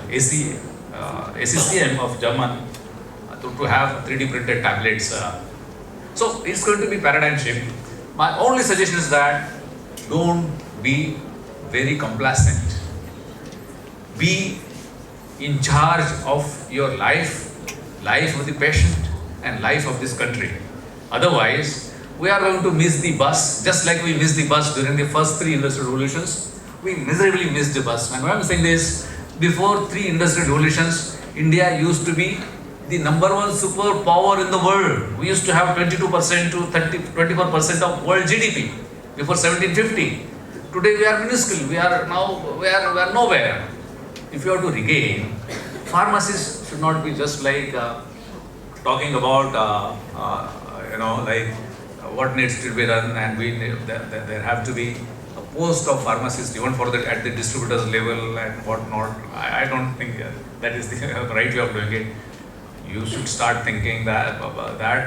ACCM of German to have 3D printed tablets. So it's going to be paradigm shift. My only suggestion is that don't be very complacent. Be in charge of your life of the patient and life of this country. Otherwise, we are going to miss the bus, just like we missed the bus during the first 3 industrial revolutions. We miserably missed the bus. And why I'm saying this, before 3 industrial revolutions, India used to be the number one superpower in the world. We used to have 22% to 24% of world GDP before 1750. Today we are minuscule. We are nowhere. If you have to regain, pharmacists should not be just like talking about what needs to be done, and there have to be a post of pharmacist even for at the distributors level and whatnot. I don't think that is the right way of doing it. You should start thinking that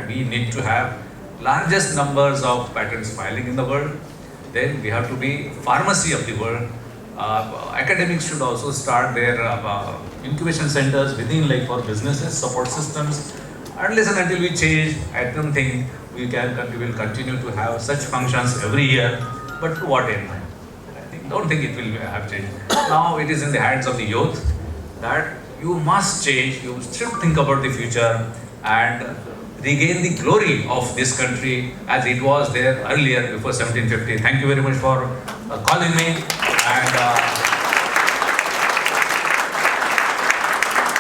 we need to have largest numbers of patents filing in the world. Then we have to be pharmacy of the world. Academics should also start their incubation centers within, like for businesses, support systems. Unless and until we change, I don't think we will continue to have such functions every year. But to what end? Don't think it will have changed. Now it is in the hands of the youth that you must change. You should think about the future and regain the glory of this country as it was there earlier before 1750. Thank you very much for calling me. And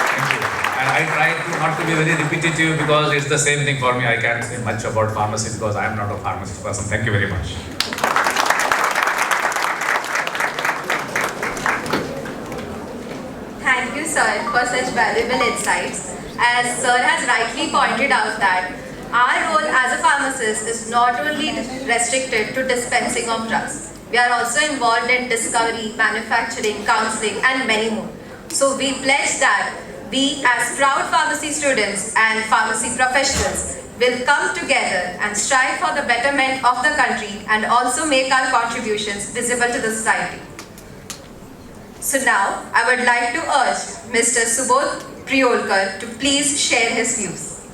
thank you. And I try not to be very repetitive because it's the same thing for me. I can't say much about pharmacy because I am not a pharmacist person. Thank you very much. Thank you, sir, for such valuable insights. As sir has rightly pointed out that our role as a pharmacist is not only restricted to dispensing of drugs. We are also involved in discovery, manufacturing, counseling, and many more. So we pledge that we as proud pharmacy students and pharmacy professionals will come together and strive for the betterment of the country and also make our contributions visible to the society. So now, I would like to urge Mr. Subodh Priolkar to please share his views.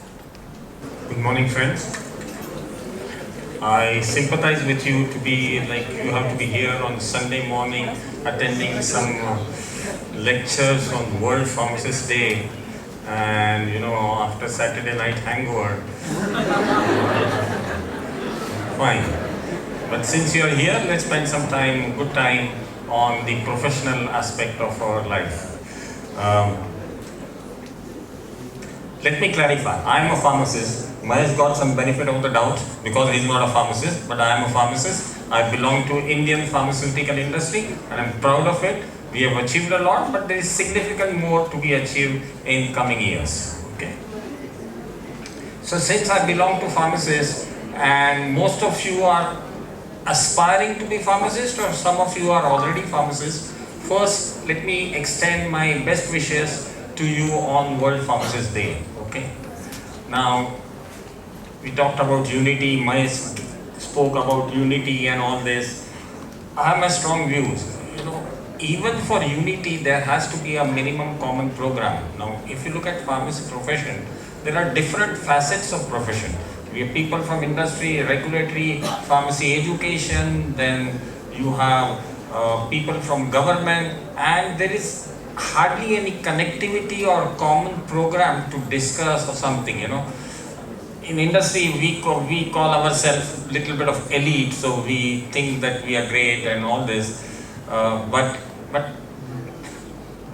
Good morning, friends. I sympathize with you to be you have to be here on Sunday morning attending some lectures on World Pharmacists Day and after Saturday night hangover. Fine. But since you are here, let's spend some good time on the professional aspect of our life. Let me clarify. I am a pharmacist. Mahesh got some benefit of the doubt because he is not a pharmacist, but I am a pharmacist. I belong to Indian pharmaceutical industry and I am proud of it. We have achieved a lot, but there is significant more to be achieved in coming years. Okay. So since I belong to pharmacists and most of you are aspiring to be pharmacists or some of you are already pharmacists, first let me extend my best wishes to you on World Pharmacists Day. Okay. Now, we talked about unity, Mahesh spoke about unity and all this. I have my strong views. Even for unity, there has to be a minimum common program. Now, if you look at pharmacy profession, there are different facets of profession. We have people from industry, regulatory, pharmacy education, then you have people from government, and there is hardly any connectivity or common program to discuss or something, In industry, we call ourselves little bit of elite, so we think that we are great and all this. But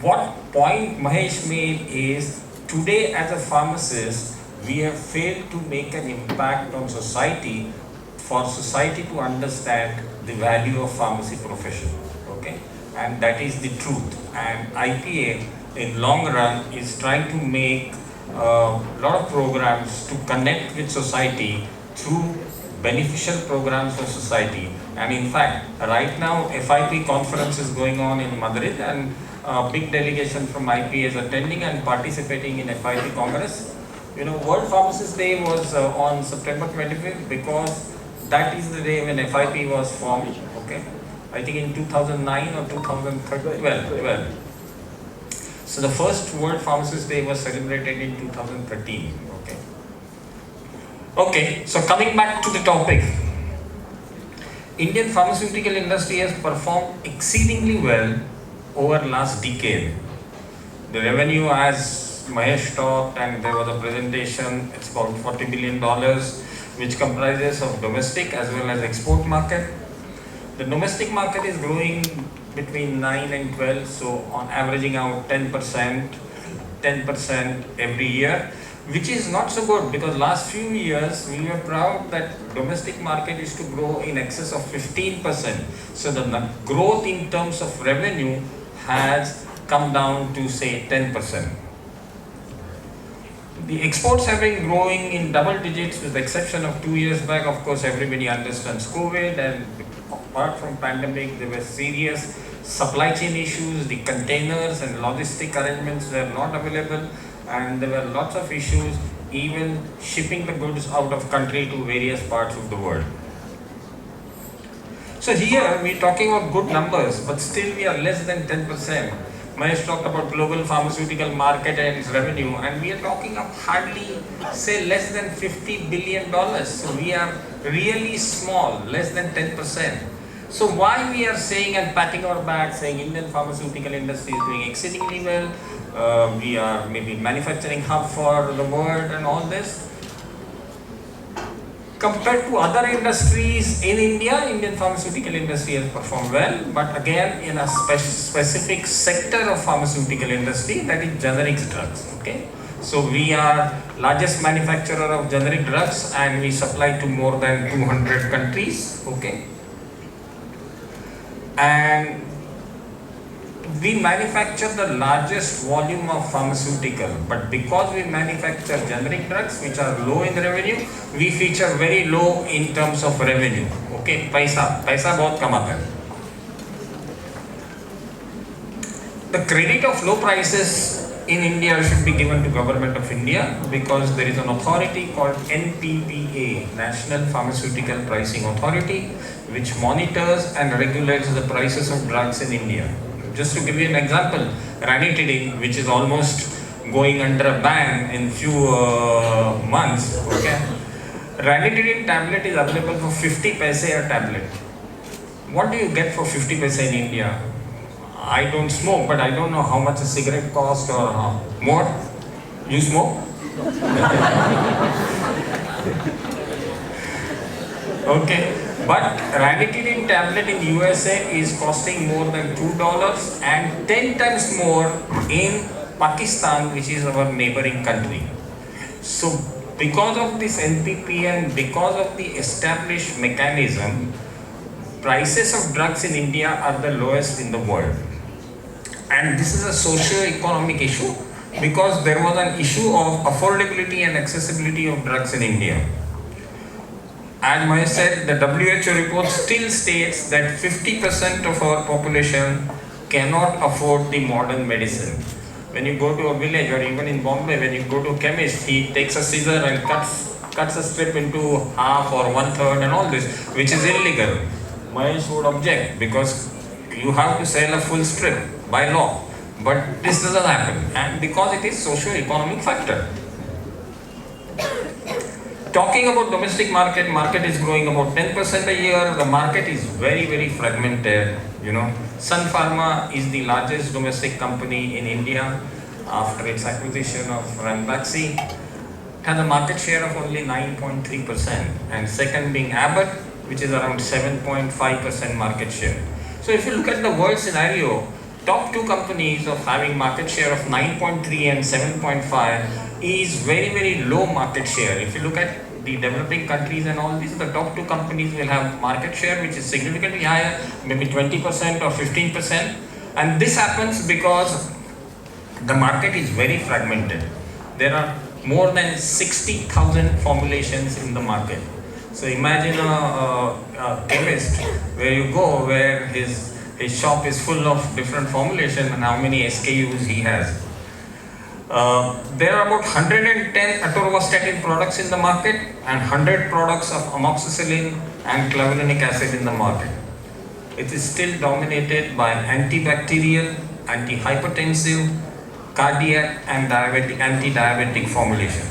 what point Mahesh made is, today as a pharmacist, we have failed to make an impact on society for society to understand the value of pharmacy profession. Okay, and that is the truth. And IPA in long run is trying to make a lot of programs to connect with society through beneficial programs for society. And in fact, right now FIP conference is going on in Madrid, and a big delegation from IPA is attending and participating in FIP Congress. World Pharmacists Day was on September 25th because that is the day when FIP was formed. Okay, I think in 2009 or 2012. So the first World Pharmacists Day was celebrated in 2013. Okay, so coming back to the topic, Indian pharmaceutical industry has performed exceedingly well over last decade. The revenue, as Mahesh talked, and there was a presentation, it's called $40 billion, which comprises of domestic as well as export market. The domestic market is growing between 9 and 12, so on averaging out 10% every year, which is not so good, because last few years we were proud that domestic market is to grow in excess of 15%. So the growth in terms of revenue has come down to say 10%. The exports have been growing in double digits with the exception of 2 years back. Of course, everybody understands COVID, and apart from pandemic, there were serious supply chain issues. The containers and logistic arrangements were not available, and there were lots of issues even shipping the goods out of country to various parts of the world. So here we are talking about good numbers, but still we are less than 10%. Mahesh talked about global pharmaceutical market and its revenue, and we are talking of hardly, say, less than $50 billion. So we are really small, less than 10%. So why we are saying and patting our back, saying Indian pharmaceutical industry is doing exceedingly well, we are maybe manufacturing hub for the world and all this. Compared to other industries in India, Indian pharmaceutical industry has performed well, but again in a specific sector of pharmaceutical industry, that is generic drugs. Okay, so we are largest manufacturer of generic drugs, and we supply to more than 200 countries. Okay, and we manufacture the largest volume of pharmaceutical, but because we manufacture generic drugs which are low in revenue, we feature very low in terms of revenue. Okay, paisa bahut kamata hai. The credit of low prices in India should be given to Government of India, because there is an authority called NPPA, National Pharmaceutical Pricing Authority, which monitors and regulates the prices of drugs in India. Just to give you an example, ranitidine, which is almost going under a ban in few months, okay? Ranitidine tablet is available for 50 paise a tablet. What do you get for 50 paise in India? I don't smoke, but I don't know how much a cigarette costs or more. You smoke? Okay. But ranitidine tablet in USA is costing more than $2 and 10 times more in Pakistan, which is our neighboring country. So because of this NPP and because of the established mechanism, prices of drugs in India are the lowest in the world. And this is a socio-economic issue, because there was an issue of affordability and accessibility of drugs in India. as Mahesh said, the WHO report still states that 50% of our population cannot afford the modern medicine. When you go to a village or even in Bombay, when you go to a chemist, he takes a scissor and cuts a strip into half or 1/3 and all this, which is illegal. Mahesh would object because you have to sell a full strip by law. But this doesn't happen, and because it is socio-economic factor. Talking about domestic market is growing about 10% a year. The market is very fragmented. Sun Pharma is the largest domestic company in India after its acquisition of Ranbaxy. It has a market share of only 9.3%, and second being Abbott, which is around 7.5% market share. So if you look at the world scenario, top two companies of having market share of 9.3 and 7.5 is very low market share. If you look at the developing countries and all these, the top two companies will have market share which is significantly higher, maybe 20% or 15%. And this happens because the market is very fragmented. There are more than 60,000 formulations in the market. So imagine a chemist where you go, where his shop is full of different formulations and how many SKUs he has. There are about 110 atorvastatin products in the market and 100 products of amoxicillin and clavulanic acid in the market. It is still dominated by antibacterial, antihypertensive, cardiac and anti-diabetic formulation.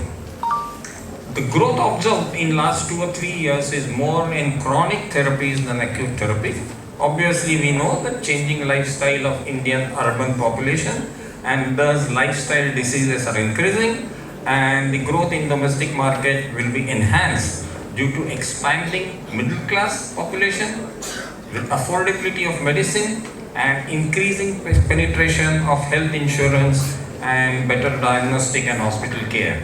The growth observed in last 2 or 3 years is more in chronic therapies than acute therapies. Obviously, we know the changing lifestyle of Indian urban population, and thus lifestyle diseases are increasing, and the growth in domestic market will be enhanced due to expanding middle class population with affordability of medicine and increasing penetration of health insurance and better diagnostic and hospital care.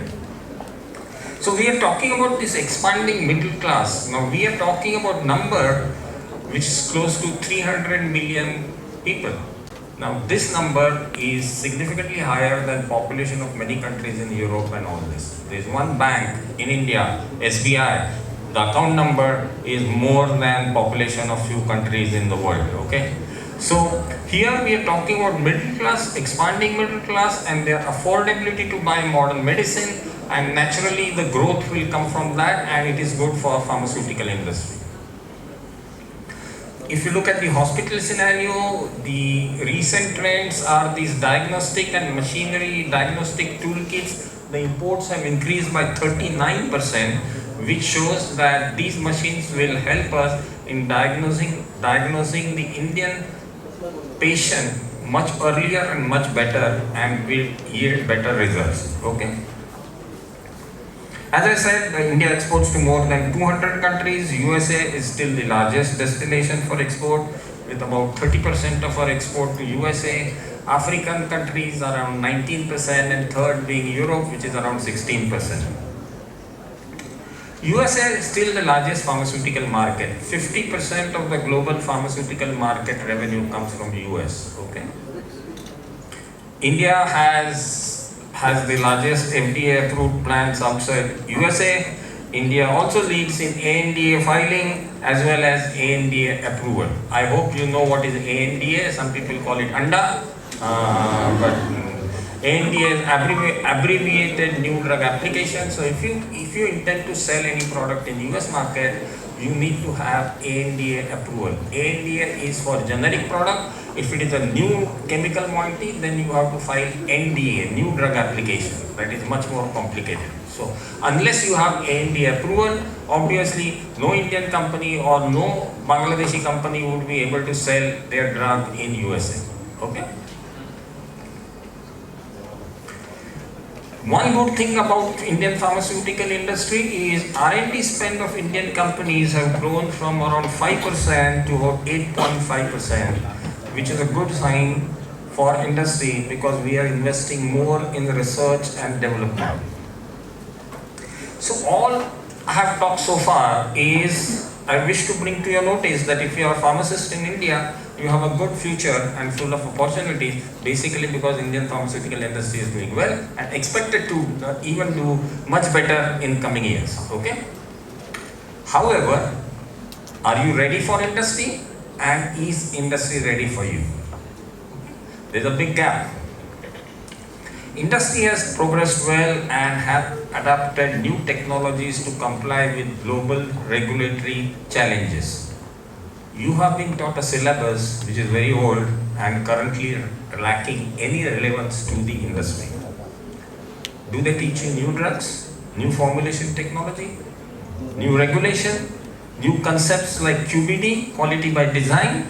So we are talking about this expanding middle class. Now we are talking about number which is close to 300 million people. Now this number is significantly higher than population of many countries in Europe and all this. There is one bank in India, SBI, the account number is more than population of few countries in the world, okay? So here we are talking about middle class, expanding middle class and their affordability to buy modern medicine, and naturally the growth will come from that, and it is good for pharmaceutical industry. If you look at the hospital scenario, the recent trends are these diagnostic and machinery diagnostic toolkits. The imports have increased by 39%, which shows that these machines will help us in diagnosing the Indian patient much earlier and much better, and will yield better results. Okay. As I said, India exports to more than 200 countries. USA is still the largest destination for export, with about 30% of our export to USA. African countries are around 19%, and third being Europe, which is around 16%. USA is still the largest pharmaceutical market. 50% of the global pharmaceutical market revenue comes from US. Okay. India has the largest FDA approved plants outside USA. India also leads in ANDA filing as well as ANDA approval. I hope you know what is ANDA. Some people call it ANDA, but ANDA is abbreviated new drug application. So if you intend to sell any product in US market, you need to have ANDA approval. ANDA is for generic product. If it is a new chemical moiety, then you have to file NDA, new drug application. That is much more complicated. So unless you have ANDA approval, obviously no Indian company or no Bangladeshi company would be able to sell their drug in USA. Okay. One good thing about Indian pharmaceutical industry is R&D spend of Indian companies have grown from around 5% to about 8.5%, which is a good sign for industry because we are investing more in research and development. So all I have talked so far is I wish to bring to your notice that if you are a pharmacist in India, you have a good future and full of opportunities, basically because Indian pharmaceutical industry is doing well and expected to even do much better in coming years. Okay. However, are you ready for industry, and is industry ready for you? There's a big gap. Industry has progressed well and have adapted new technologies to comply with global regulatory challenges. You have been taught a syllabus which is very old and currently lacking any relevance to the industry. Do they teach you new drugs, new formulation technology, new regulation, new concepts like QBD, quality by design,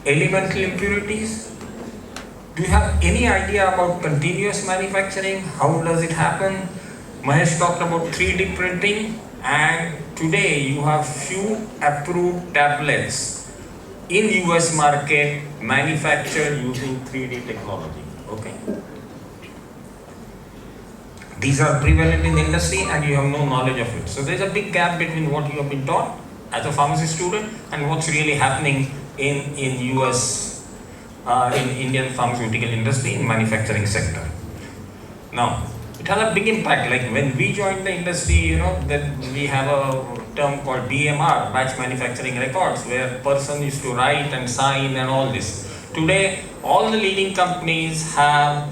elemental impurities? Do you have any idea about continuous manufacturing? How does it happen? Mahesh talked about 3D printing, and today you have few approved tablets in US market manufactured using 3D technology. Okay. These are prevalent in the industry and you have no knowledge of it. So there's a big gap between what you have been taught as a pharmacy student and what's really happening in US, in Indian pharmaceutical industry, in manufacturing sector. Now, it has a big impact. Like when we joined the industry, then we have a term called BMR, batch manufacturing records, where person used to write and sign and all this. Today, all the leading companies have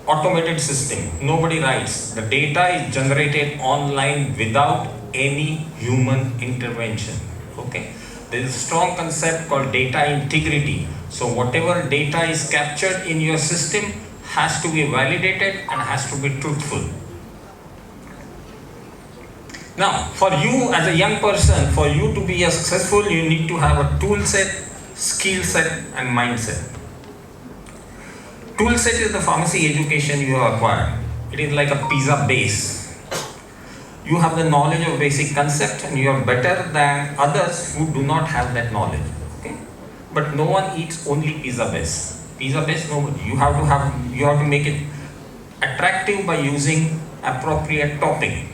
automated system. Nobody writes. The data is generated online without any human intervention. Okay. There is a strong concept called data integrity. So whatever data is captured in your system has to be validated and has to be truthful. Now, for you as a young person, for you to be successful, you need to have a tool set, skill set and mindset. Tool set is the pharmacy education you have acquired. It is like a pizza base. You have the knowledge of basic concept and you are better than others who do not have that knowledge. Okay? But no one eats only pizza base. Pizza base, no. You have to make it attractive by using appropriate topping.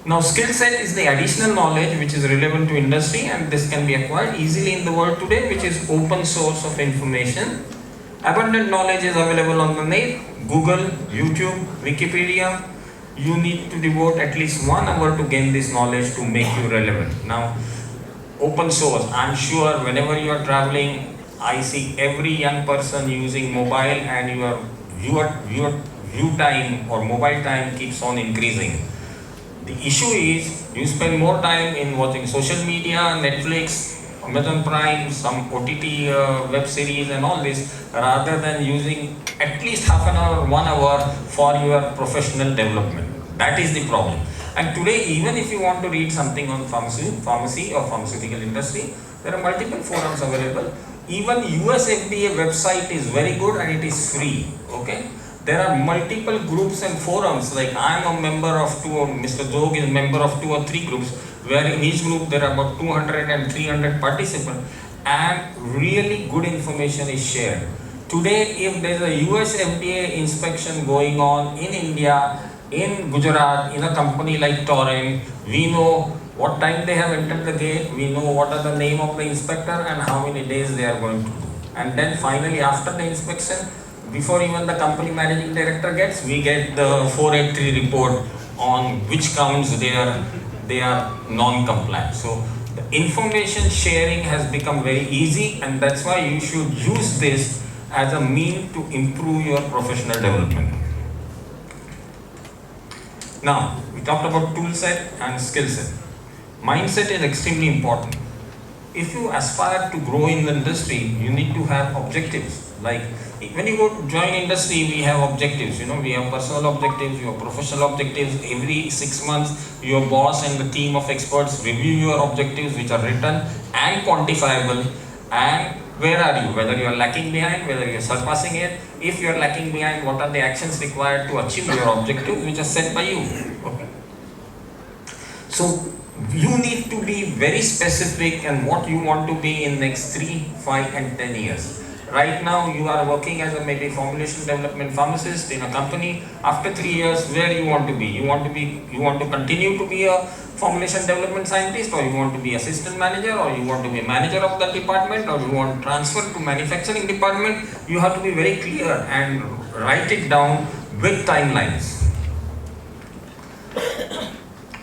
Now, skill set is the additional knowledge which is relevant to industry, and this can be acquired easily in the world today, which is open source of information. Abundant knowledge is available on the net, Google, YouTube, Wikipedia. You need to devote at least 1 hour to gain this knowledge to make you relevant. Now, open source, I'm sure whenever you are traveling, I see every young person using mobile, and your view time or mobile time keeps on increasing. The issue is you spend more time in watching social media, Netflix, Amazon Prime, some OTT web series and all this, rather than using at least half an hour, 1 hour for your professional development. That is the problem. And today, even if you want to read something on pharmacy or pharmaceutical industry, there are multiple forums available. Even US FDA website is very good and it is free. Okay. There are multiple groups and forums, like I am a member of 2, or Mr. Zog is a member of 2 or 3 groups, where in each group there are about 200 and 300 participants, and really good information is shared. Today, if there is a US FDA inspection going on in India, in Gujarat, in a company like Torrent, we know what time they have entered the gate, we know what are the name of the inspector and how many days they are going to do. And then finally, after the inspection, before even the company managing director gets, we get the 483 report on which counts they are non-compliant. So the information sharing has become very easy, and that's why you should use this as a mean to improve your professional development. Now, we talked about tool set and skill set. Mindset is extremely important. If you aspire to grow in the industry, you need to have objectives. Like when you go to join industry, we have objectives. We have personal objectives, we have professional objectives. Every 6 months, your boss and the team of experts review your objectives, which are written and quantifiable. And where are you? Whether you are lacking behind, whether you are surpassing it. If you are lacking behind, what are the actions required to achieve your objectives, which are set by you. Okay. So you need to be very specific and what you want to be in next 3, 5 and 10 years. Right now you are working as a maybe formulation development pharmacist in a company. After 3 years, where you want to be? You want to continue to be a formulation development scientist, or you want to be assistant manager, or you want to be manager of that department, or you want to transfer to manufacturing department? You have to be very clear and write it down with timelines.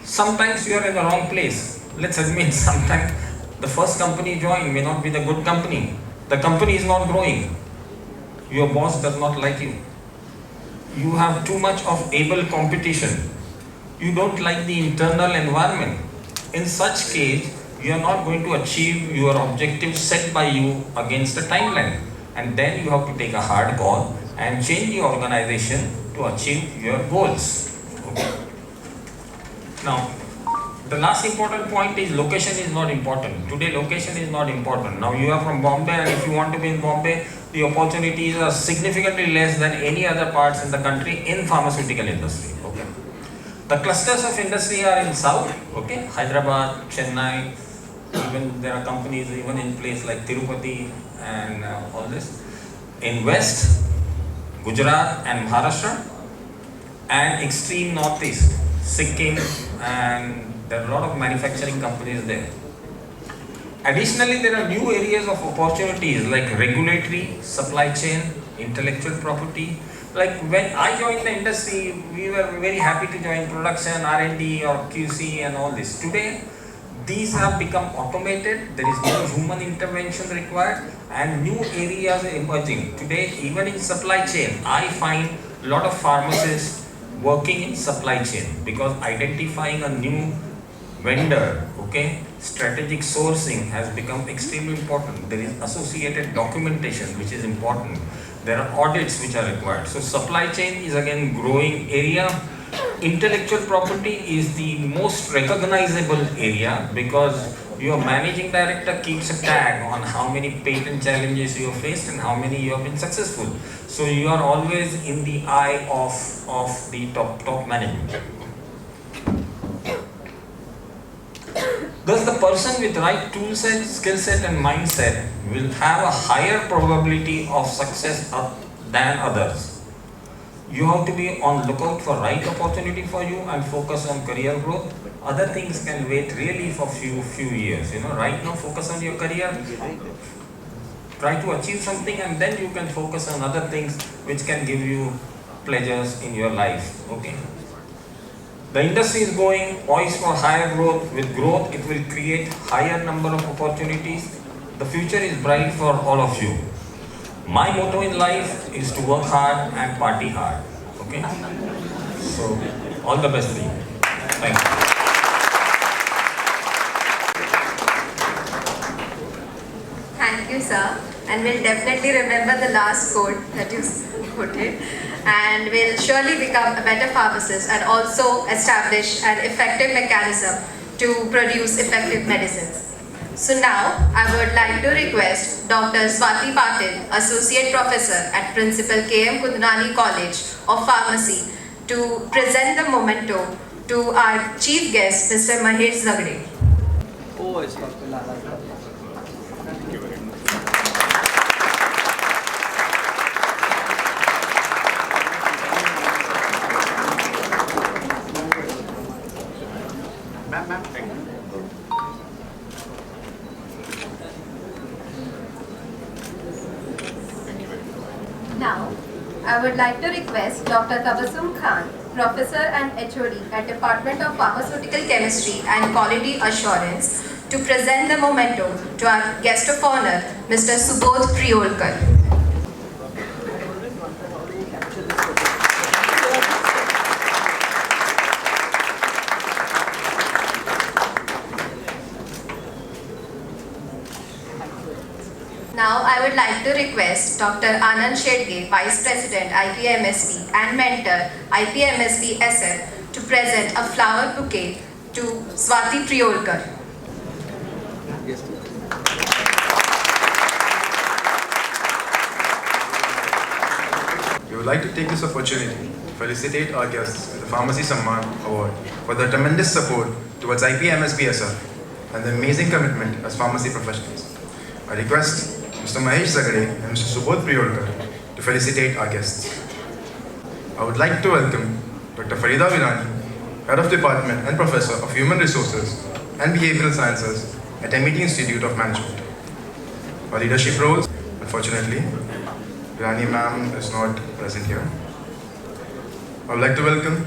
Sometimes you are in the wrong place. Let's admit, sometimes the first company you join may not be the good company. The company is not growing. Your boss does not like you. You have too much of able competition. You don't like the internal environment. In such case, you are not going to achieve your objectives set by you against a timeline. And then you have to take a hard call and change the organization to achieve your goals. Okay. Now, the last important point is location is not important. Today, location is not important. Now, you are from Bombay, and if you want to be in Bombay, the opportunities are significantly less than any other parts in the country in pharmaceutical industry. Okay. The clusters of industry are in south. Okay, Hyderabad, Chennai. Even there are companies even in place like Tirupati and all this. In west, Gujarat and Maharashtra, and extreme northeast, Sikkim, and there are a lot of manufacturing companies there. Additionally, there are new areas of opportunities like regulatory, supply chain, intellectual property. Like when I joined the industry, we were very happy to join production, R&D or QC and all this. Today, these have become automated, there is no human intervention required, and new areas are emerging. Today, even in supply chain, I find a lot of pharmacists working in supply chain because identifying a new vendor, okay, strategic sourcing has become extremely important. There is associated documentation which is important. There are audits which are required. So supply chain is again growing area. Intellectual property is the most recognizable area because your managing director keeps a tag on how many patent challenges you have faced and how many you have been successful. So you are always in the eye of the top management. Thus, the person with right tool set, skill set and mindset will have a higher probability of success than others. You have to be on lookout for right opportunity for you and focus on career growth. Other things can wait really for few years. Right now focus on your career, try to achieve something, and then you can focus on other things which can give you pleasures in your life. Okay. The industry is going poised for higher growth. With growth, it will create higher number of opportunities. The future is bright for all of you. My motto in life is to work hard and party hard. Okay? So, all the best to you. Thank you. Thank you, sir. And we'll definitely remember the last quote that you quoted. And will surely become a better pharmacist and also establish an effective mechanism to produce effective medicines. So now, I would like to request Dr. Swati Patil, Associate Professor at Principal K.M. Kundnani College of Pharmacy, to present the memento to our Chief Guest, Mr. Mahesh Zagade. Now, I would like to request Dr. Tabassum Khan, Professor and HOD at Department of Pharmaceutical Chemistry and Quality Assurance, to present the memento to our guest of honor, Mr. Subodh Priolkar. Now, I would like to request Dr. Anand Shedge, Vice President, IPA-MSB and Mentor, IPA-MSB-SF, to present a flower bouquet to Swati Priolkar. We would like to take this opportunity to felicitate our guests with the Pharmacy Samman Award for their tremendous support towards IPA-MSB-SF and their amazing commitment as pharmacy professionals. I request Mr. Mahesh Zagade and Mr. Subodh Priolkar to felicitate our guests. I would like to welcome Dr. Farida Virani, Head of Department and Professor of Human Resources and Behavioral Sciences at MIT Institute of Management. Our leadership roles, unfortunately, Virani ma'am is not present here. I would like to welcome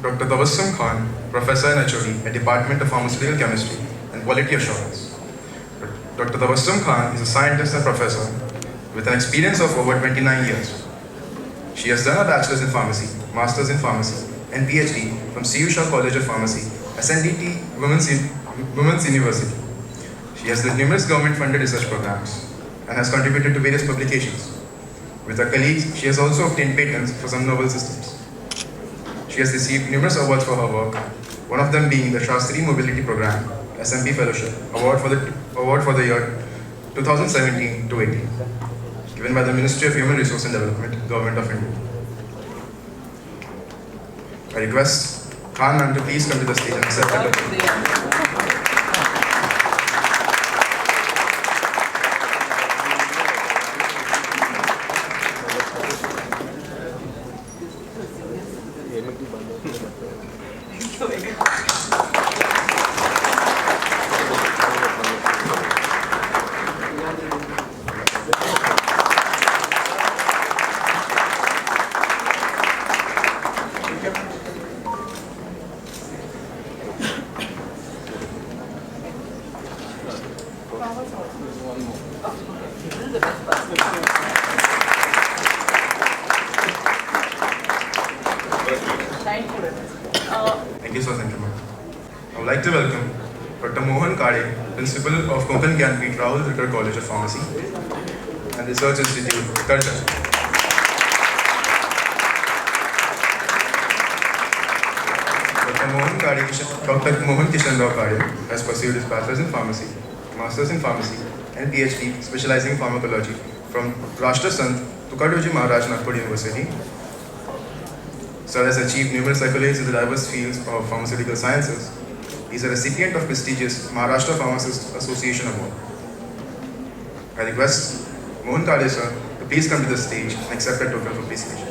Dr. Tabassum Khan, Professor and HOD at Department of Pharmaceutical Chemistry and Quality Assurance. Dr. Tabassum Khan is a scientist and professor with an experience of over 29 years. She has done a bachelor's in pharmacy, master's in pharmacy, and PhD from CU Shah College of Pharmacy, SNDT Women's University. She has led numerous government-funded research programs and has contributed to various publications. With her colleagues, she has also obtained patents for some novel systems. She has received numerous awards for her work, one of them being the Shastri Mobility Program, SMP Fellowship, Award for the year 2017 to 18, given by the Ministry of Human Resource and Development, Government of India. I request Khan ma'am to please come to the stage and accept the Thank you so much, ma'am. I would like to welcome Dr. Mohan Kade, Principal of Konkan Gyanpith Rahul Rikar College of Pharmacy and Research Institute, Karja. Dr. Mohan Kishan Rao Kade has pursued his bachelor's in pharmacy, master's in pharmacy, and PhD specializing in pharmacology from Rashtra Sant Tukadoji Maharaj Nagpur University. Sir has achieved numerous accolades in the diverse fields of pharmaceutical sciences. He is a recipient of prestigious Maharashtra Pharmacists Association Award. I request Mohan Kade sir to please come to the stage and accept a token of appreciation.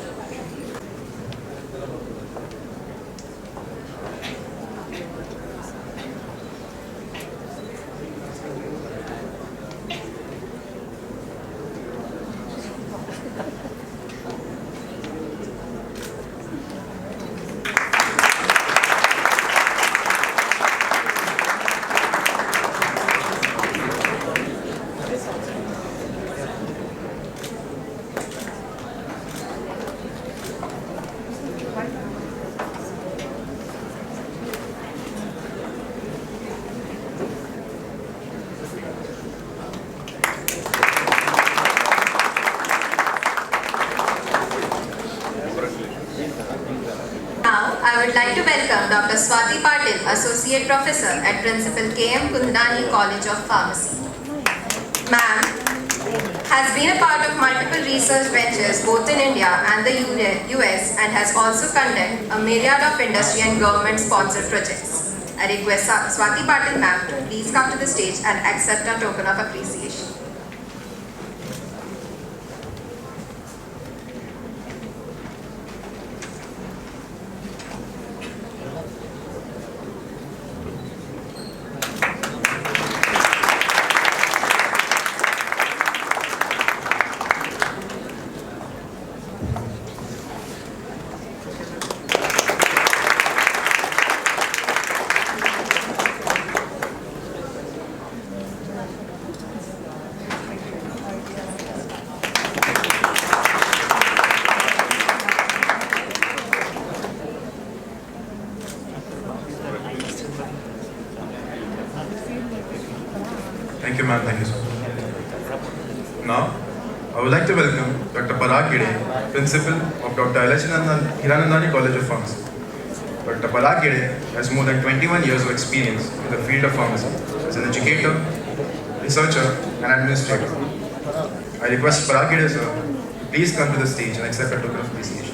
I would like to welcome Dr. Swati Patil, Associate Professor at Principal K.M. Kundani College of Pharmacy. Ma'am has been a part of multiple research ventures both in India and the US and has also conducted a myriad of industry and government-sponsored projects. I request Swati Patil ma'am to please come to the stage and accept a token of appreciation. Thank you, ma'am. Thank you, sir. Now, I would like to welcome Dr. Parag Gide, Principal of Dr. Hiranandani College of Pharmacy. Dr. Parag Gide has more than 21 years of experience in the field of pharmacy as an educator, researcher, and administrator. I request Parag Gide, sir, to please come to the stage and accept a token of appreciation.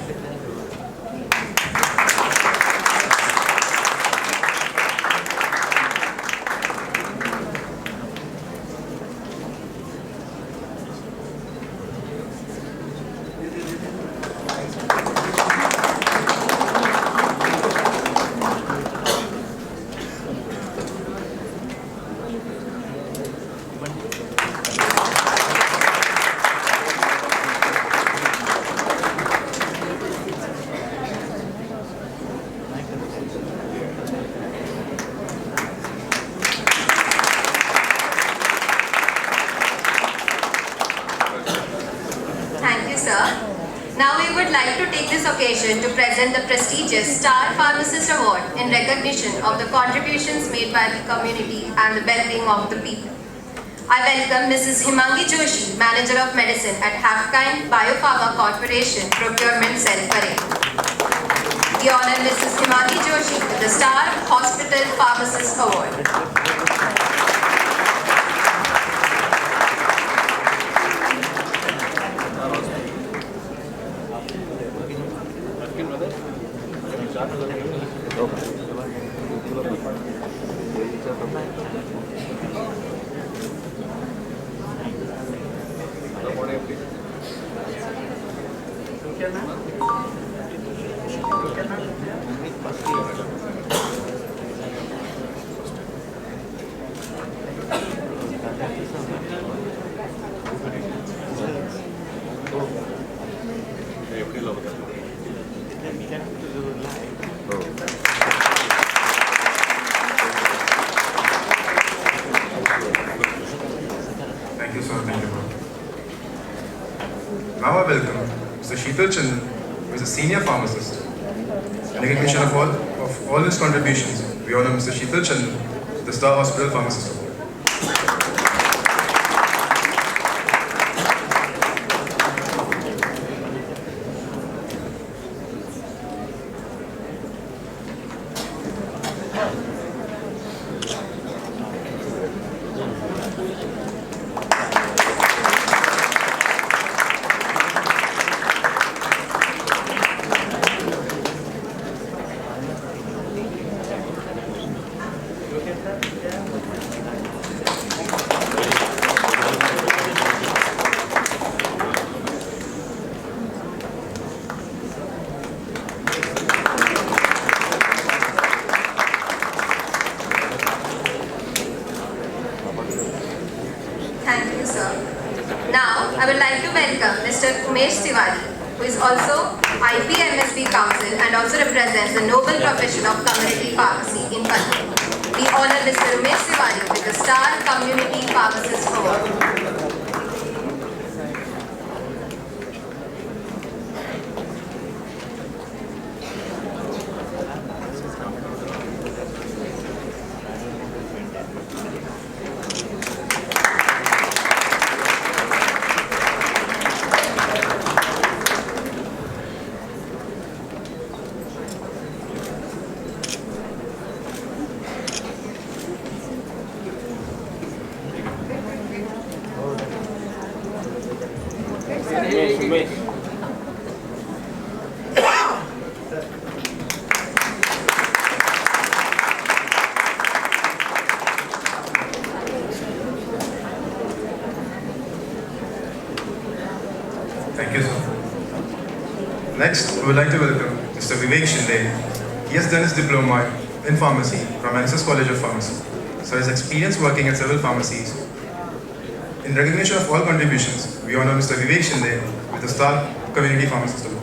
Now we would like to take this occasion to present the prestigious Star Pharmacist Award in recognition of the contributions made by the community and the well-being of the people. I welcome Mrs. Himangi Joshi, Manager of Medicine at Halfkind Biopharma Corporation, Procurement Cell, Parade. We honor Mrs. Himangi Joshi with the Star Hospital Pharmacist Award. Thank you, sir. Thank you, ma'am. Now I welcome Mr. Felicitation, who is a senior pharmacist. In recognition of all his contributions, we honor Mr. Felicitation with the Star Hospital Pharmacist Award. Thank you, sir. Now, I would like to welcome Mr. Mahesh, who is also IPA-MSB Council and also represents the noble profession of community pharmacy in Bandra. We honor Mr. Mahesh with the Star Community Pharmacist Award. Thank you, sir. Next, we would like to welcome Mr. Vivek Shinde. He has done his diploma in pharmacy from NSS College of Pharmacy. So his experience working at several pharmacies. In recognition of all contributions, we honor Mr. Vivek Shinde with the Star Community Pharmacist Award.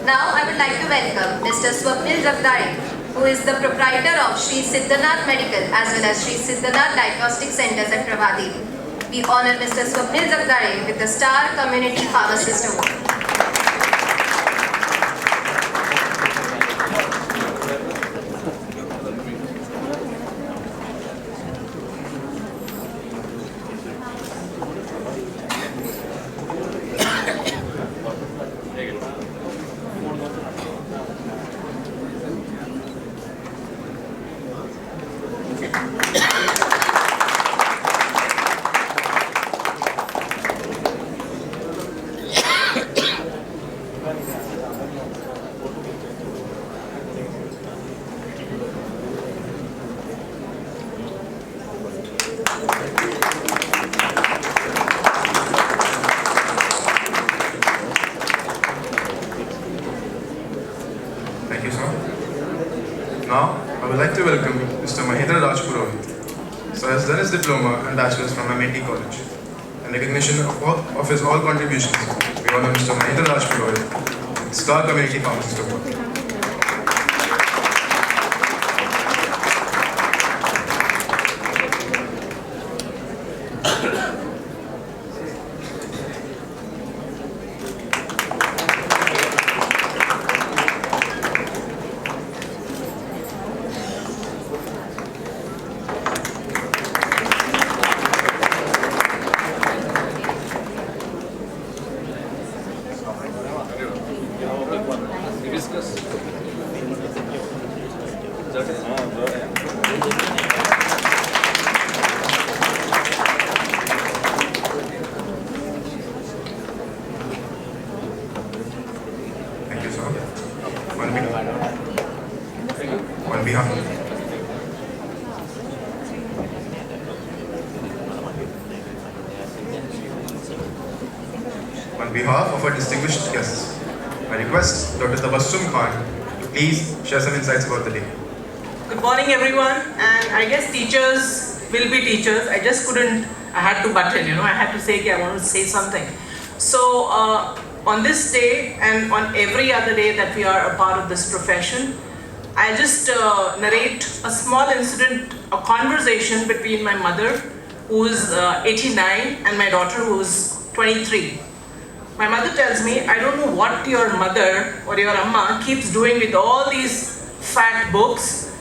Now I would like to welcome Mr. Zagade, who is the proprietor of Sri Siddhanath Medical as well as Sri Siddhanath Diagnostic Centers at Pravin. We honor Mr. Zagade with the Star Community Pharmacist Award. would like to welcome Mr. Mahesh So he has done his diploma and bachelor's from MIT College. In recognition of his all contributions, we honor Mr. Mahesh Star Community Pharmacist Award. On behalf of our distinguished guests, I request Dr. Tabassum to please share some insights about the day. Good morning everyone, and I guess teachers will be teachers. I had to butt in, I had to say, I want to say something. So on this day and on every other day that we are a part of this profession, I just narrate a small incident, a conversation between my mother, who is 89, and my daughter, who is 23. My mother tells me, I don't know what your mother or your amma keeps doing with all these fat books.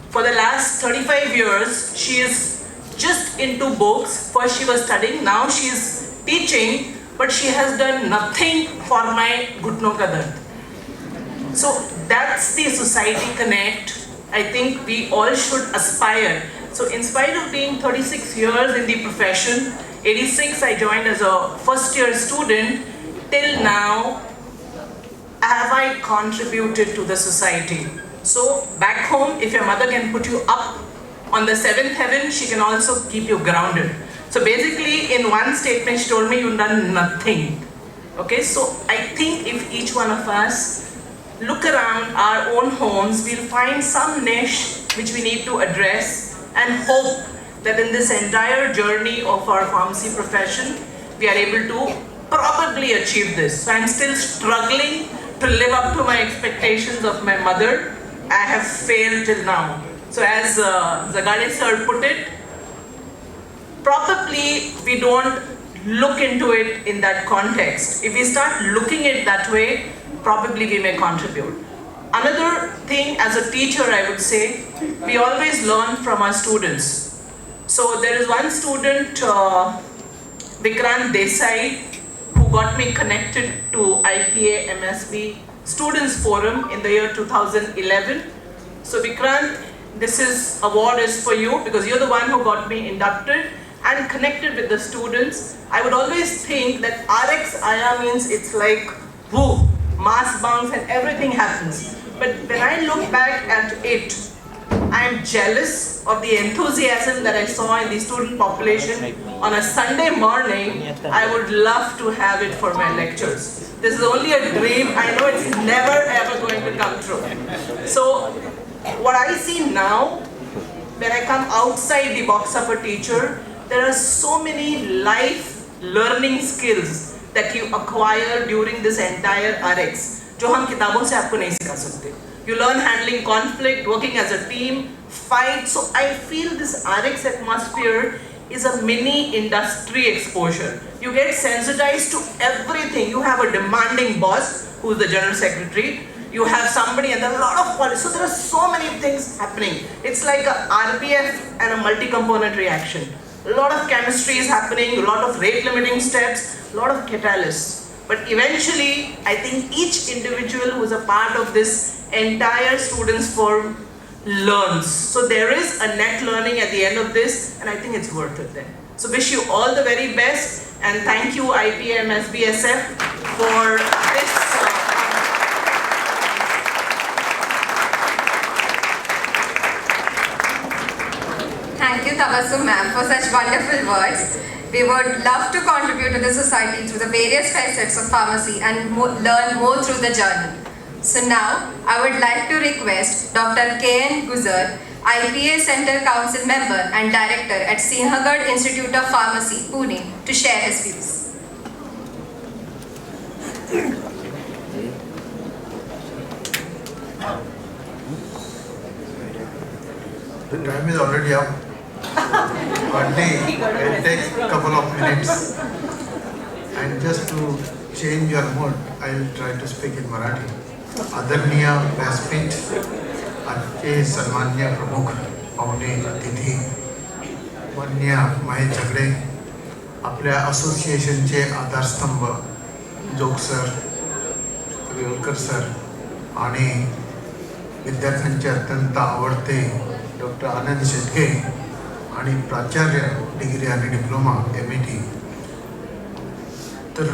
For the last 35 years, she is just into books. First she was studying, now she is teaching, but she has done nothing for my Gutno ka dard. So that's the society connect. I think we all should aspire. So in spite of being 36 years in the profession, 86 I joined as a first year student, till now have I contributed to the society. So back home, if your mother can put you up on the seventh heaven, she can also keep you grounded. So basically in one statement she told me, you've done nothing. Okay, so I think if each one of us look around our own homes, we'll find some niche which we need to address, and hope that in this entire journey of our pharmacy profession, we are able to probably achieve this. So I'm still struggling to live up to my expectations of my mother. I have failed till now. So as Zagade sir put it, probably we don't look into it in that context. If we start looking at it that way, probably we may contribute. Another thing as a teacher, I would say, we always learn from our students. So there is one student, Vikrant Desai, who got me connected to IPA-MSB Students Forum in the year 2011. So Vikrant, this award is for you because you're the one who got me inducted and connected with the students. I would always think that RX IR means it's like, woo, mass bounce and everything happens. But when I look back at it, I'm jealous of the enthusiasm that I saw in the student population on a Sunday morning. I would love to have it for my lectures. This is only a dream. I know it's never ever going to come true. So what I see now, when I come outside the box of a teacher, there are so many life learning skills that you acquire during this entire RX, जो हम किताबों से आपको नहीं सिखा सकते. You learn handling conflict, working as a team, fight. So I feel this RX atmosphere is a mini industry exposure. You get sensitized to everything. You have a demanding boss who is the general secretary. You have somebody and there are a lot of policies. So there are so many things happening. It's like a RBF and a multi-component reaction. A lot of chemistry is happening, a lot of rate limiting steps, a lot of catalysts. But eventually, I think each individual who is a part of this entire students forum learns. So there is a net learning at the end of this, and I think it's worth it then. So wish you all the very best, and thank you IPA-MSB-SF for this. Thank you Tabassum ma'am for such wonderful words. We would love to contribute to the society through the various facets of pharmacy and learn more through the journey. So now, I would like to request Dr. K.N. Gujar, IPA Center Council Member and Director at Sinhagad Institute of Pharmacy, Pune, to share his views. The time is already up. Hardly I'll take a couple of minutes. And just to change your mood, I'll try to speak in Marathi. आदरणीय व्यासपीठ, आजचे सन्मान्य प्रमुख पाहुणे अतिथी, माननीय महेश झगडे, आपल्या असोसिएशनचे आधारस्तंभ जोग सर, प्रियोलकर सर आणि विद्यार्थ्यांचे अत्यंत आवडते डॉक्टर आनंद शेटके आणि प्राचार्य डिग्री आणि डिप्लोमा MAT. तर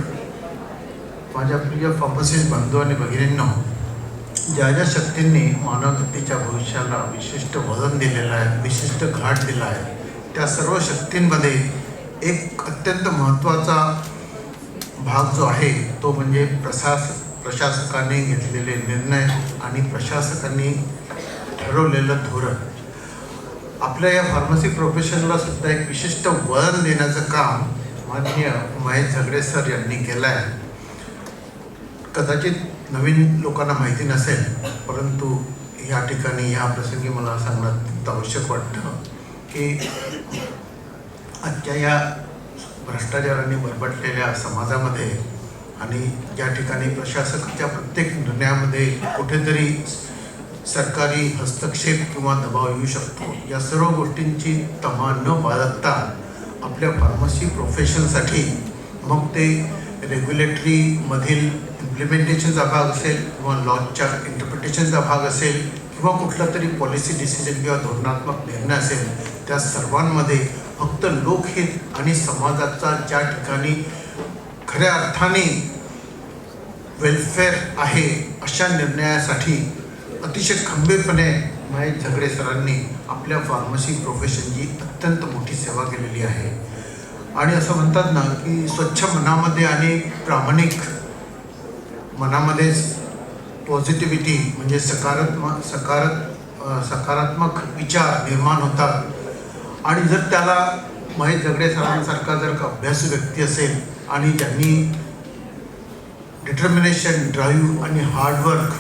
माझ्या प्रिय फार्मसिस्ट बंधू आणि भगिनींनो, ज्या ज्या शक्तींनी मानवतेच्या भविष्याला विशिष्ट वजन दिलेलं आहे, विशिष्ट घाट दिला आहे, त्या सर्व शक्तींमध्ये एक अत्यंत महत्त्वाचा भाग जो आहे तो म्हणजे प्रशासकाने घेतलेले निर्णय आणि प्रशासकांनी ठरवलेलं धोरण. आपल्या या फार्मसी प्रोफेशनला सुद्धा एक विशिष्ट वळण देण्याचं काम माननीय महेश झगडे सर यांनी केलं आहे. कदाचित नवीन लोकांना माहिती नसेल, परंतु या ठिकाणी ह्या प्रसंगी मला सांगणं अत्यंत आवश्यक वाटतं की आजच्या या भ्रष्टाचाराने बरबटलेल्या समाजामध्ये आणि ज्या ठिकाणी प्रशासकाच्या प्रत्येक निर्णयामध्ये कुठेतरी सरकारी हस्तक्षेप किंवा दबाव येऊ शकतो, या सर्व गोष्टींची तमा न बाळगता आपल्या फार्मसी प्रोफेशनसाठी, मग ते रेग्युलेटरीमधील इम्प्लिमेंटेशनचा भाग असेल किंवा लॉच्या इंटरप्रिटेशनचा भाग असेल किंवा कुठला तरी पॉलिसी डिसिजन किंवा धोरणात्मक निर्णय असेल, त्या सर्वांमध्ये फक्त लोकहित आणि समाजाचा ज्या ठिकाणी खऱ्या अर्थाने वेलफेअर आहे अशा निर्णयासाठी अतिशय खंबीरपणे महेश झगडे सरांनी आपल्या फार्मसी प्रोफेशनची अत्यंत मोठी सेवा केलेली आहे. आणि असं म्हणतात ना की स्वच्छ मनामध्ये आणि प्रामाणिक मनामध्येच पॉझिटिव्हिटी म्हणजे सकारात्मक विचार निर्माण होतात. आणि जर त्याला महेश झगडे सरांसारखा जर का अभ्यासू व्यक्ती असेल आणि ज्यांनी डिटर्मिनेशन, ड्राईव्ह आणि हार्डवर्क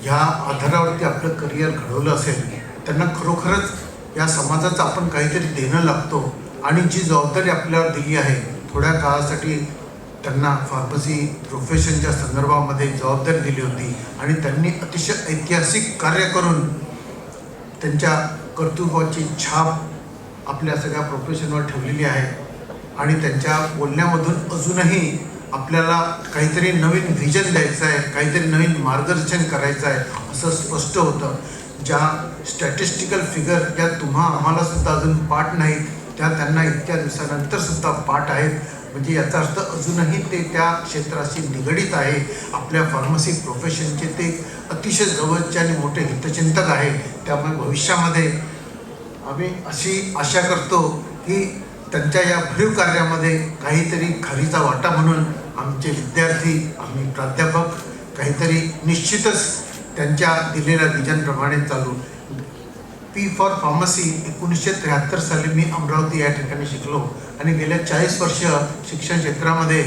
ह्या आधारावरती आपलं करिअर घडवलं असेल, त्यांना खरोखरच या समाजाचं आपण काहीतरी देणं लागतो. आणि जी जबाबदारी आपल्याला दिली आहे, थोड्या काळासाठी त्यांना फार्मसी प्रोफेशनच्या संदर्भामध्ये जबाबदारी दिली होती आणि त्यांनी अतिशय ऐतिहासिक कार्य करून त्यांच्या कर्तृत्वाची छाप आपल्या सगळ्या प्रोफेशनवर ठेवलेली आहे. आणि त्यांच्या बोलण्यामधून अजूनही आपल्याला काहीतरी नवीन व्हिजन द्यायचं आहे, काहीतरी नवीन मार्गदर्शन करायचं आहे असं स्पष्ट होतं. ज्या स्टॅटिस्टिकल फिगर ज्या आम्हाला सुद्धा अजून पाठ नाहीत, त्या त्यांना इतक्या दिवसानंतर सुद्धा पाठ आहेत. म्हणजे याचा अर्थ अजूनही ते त्या क्षेत्राशी निगडीत आहे. आपल्या फार्मसी प्रोफेशनचे ते अतिशय जवळचे आणि मोठे हितचिंतक आहे. त्यामुळे भविष्यामध्ये आम्ही अशी आशा करतो की त्यांच्या या भरीव कार्यामध्ये काहीतरी खरीचा वाटा म्हणून आमचे विद्यार्थी, आम्ही प्राध्यापक काहीतरी निश्चितच त्यांच्या दिलेल्या विजनप्रमाणे चालू. P फॉर फार्मसी 1973 साली मी अमरावती या ठिकाणी शिकलो आणि गेल्या 40 वर्ष शिक्षण क्षेत्रामध्ये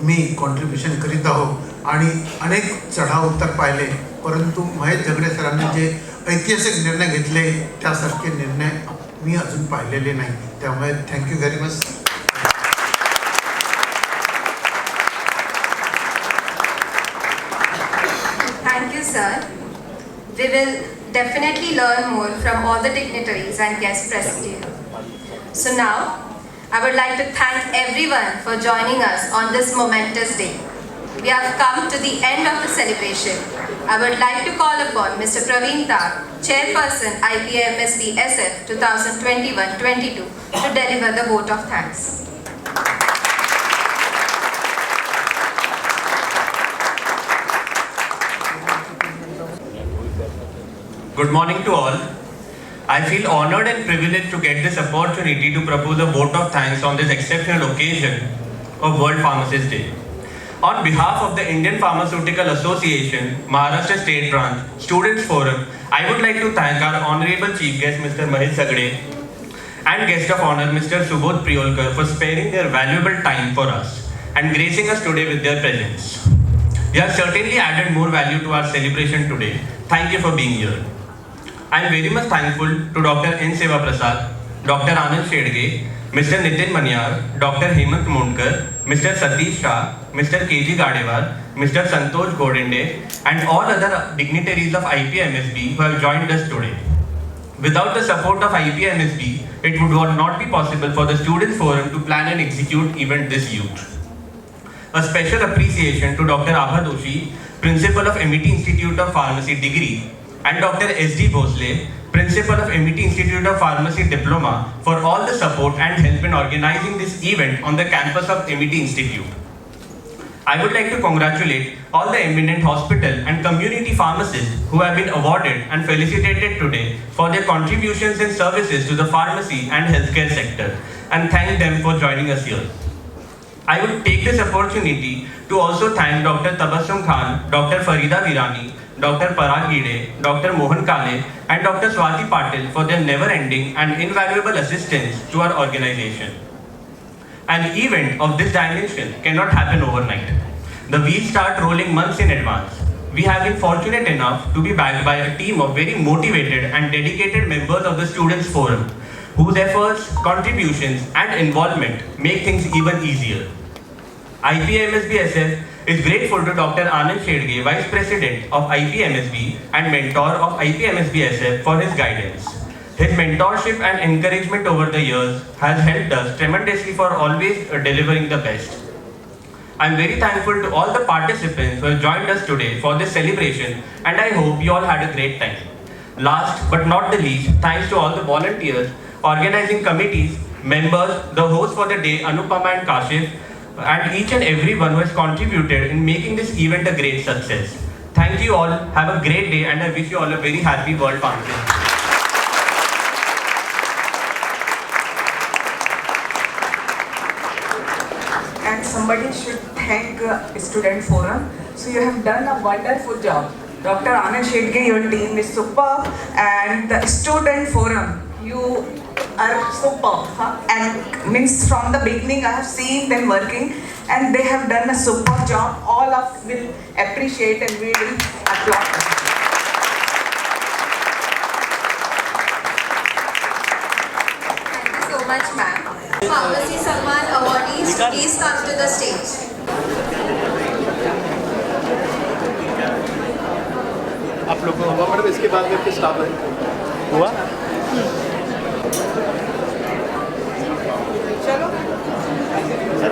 मी कॉन्ट्रीब्युशन करीत आहो आणि अनेक चढाव उतार पाहिले. परंतु महेश झगडे सरांनी जे ऐतिहासिक निर्णय घेतले त्यासारखे निर्णय मी अजून पाहिलेले नाही. त्यामुळे thank you very much. Thank you, sir. We will definitely learn more from all the dignitaries and guests present here. So now, I would like to thank everyone for joining us on this momentous day. We have come to the end of the celebration. I would like to call upon Mr. Pravin, Chairperson IPA-MSB-SF 2021-22 to deliver the vote of thanks. Good morning to all. I feel honored and privileged to get this opportunity to propose a vote of thanks on this exceptional occasion of World Pharmacists Day. On behalf of the Indian Pharmaceutical Association, Maharashtra State Branch, Students Forum, I would like to thank our Honorable Chief Guest, Mr. Mahesh Zagade, and Guest of Honor, Mr. Subodh Priolkar, for sparing their valuable time for us and gracing us today with their presence. You have certainly added more value to our celebration today. Thank you for being here. I am very much thankful to Dr. N. Sivaprasad, Dr. Anand Shedge, Mr. Nitin Manyar, Dr. Hemant Mondkar, Mr. Satish Shah, Mr. K.G. Gadewar, Mr. Santosh Godende, and all other dignitaries of IPA-MSB who have joined us today. Without the support of IPA-MSB, it would not be possible for the Students Forum to plan and execute event this huge. A special appreciation to Dr. Abha Doshi, Principal of MET Institute of Pharmacy Degree, and Dr. S.D. Bhosle, Principal of MET Institute of Pharmacy Diploma, for all the support and help in organizing this event on the campus of MET Institute. I would like to congratulate all the eminent hospital and community pharmacists who have been awarded and felicitated today for their contributions and services to the pharmacy and healthcare sector, and thank them for joining us here. I would take this opportunity to also thank Dr. Tabassum Khan, Dr. Farida Virani, Dr. Parag Gide, Dr. Mohan Kale, and Dr. Swati Patil for their never-ending and invaluable assistance to our organization. An event of this dimension cannot happen overnight. The wheels start rolling months in advance. We have been fortunate enough to be backed by a team of very motivated and dedicated members of the Students Forum, whose efforts, contributions, and involvement make things even easier. IPA-MSB-SF is grateful to Dr. Anand Shedge, Vice President of IPA-MSB and mentor of IPA-MSB-SF, for his guidance. His mentorship and encouragement over the years has helped us tremendously for always delivering the best. I am very thankful to all the participants who have joined us today for this celebration, and I hope you all had a great time. Last but not the least, thanks to all the volunteers, organizing committees, members, the hosts for the day, Anupama and Kashif, and each and everyone who has contributed in making this event a great success. Thank you all, have a great day, and I wish you all a very happy World Pharmacists. And somebody should thank Student Forum. So you have done a wonderful job. Dr. Anand Shedge, your team is superb, and the Student Forum, you are superb. And means from the beginning I have seen them working, and they have done a superb job. All of us will appreciate and we will applaud them. Thank you so much, ma'am. Pharmacy Samman awardees, please come to the stage. आप लोग को madam इसके बाद में staff है हुआ चलो sir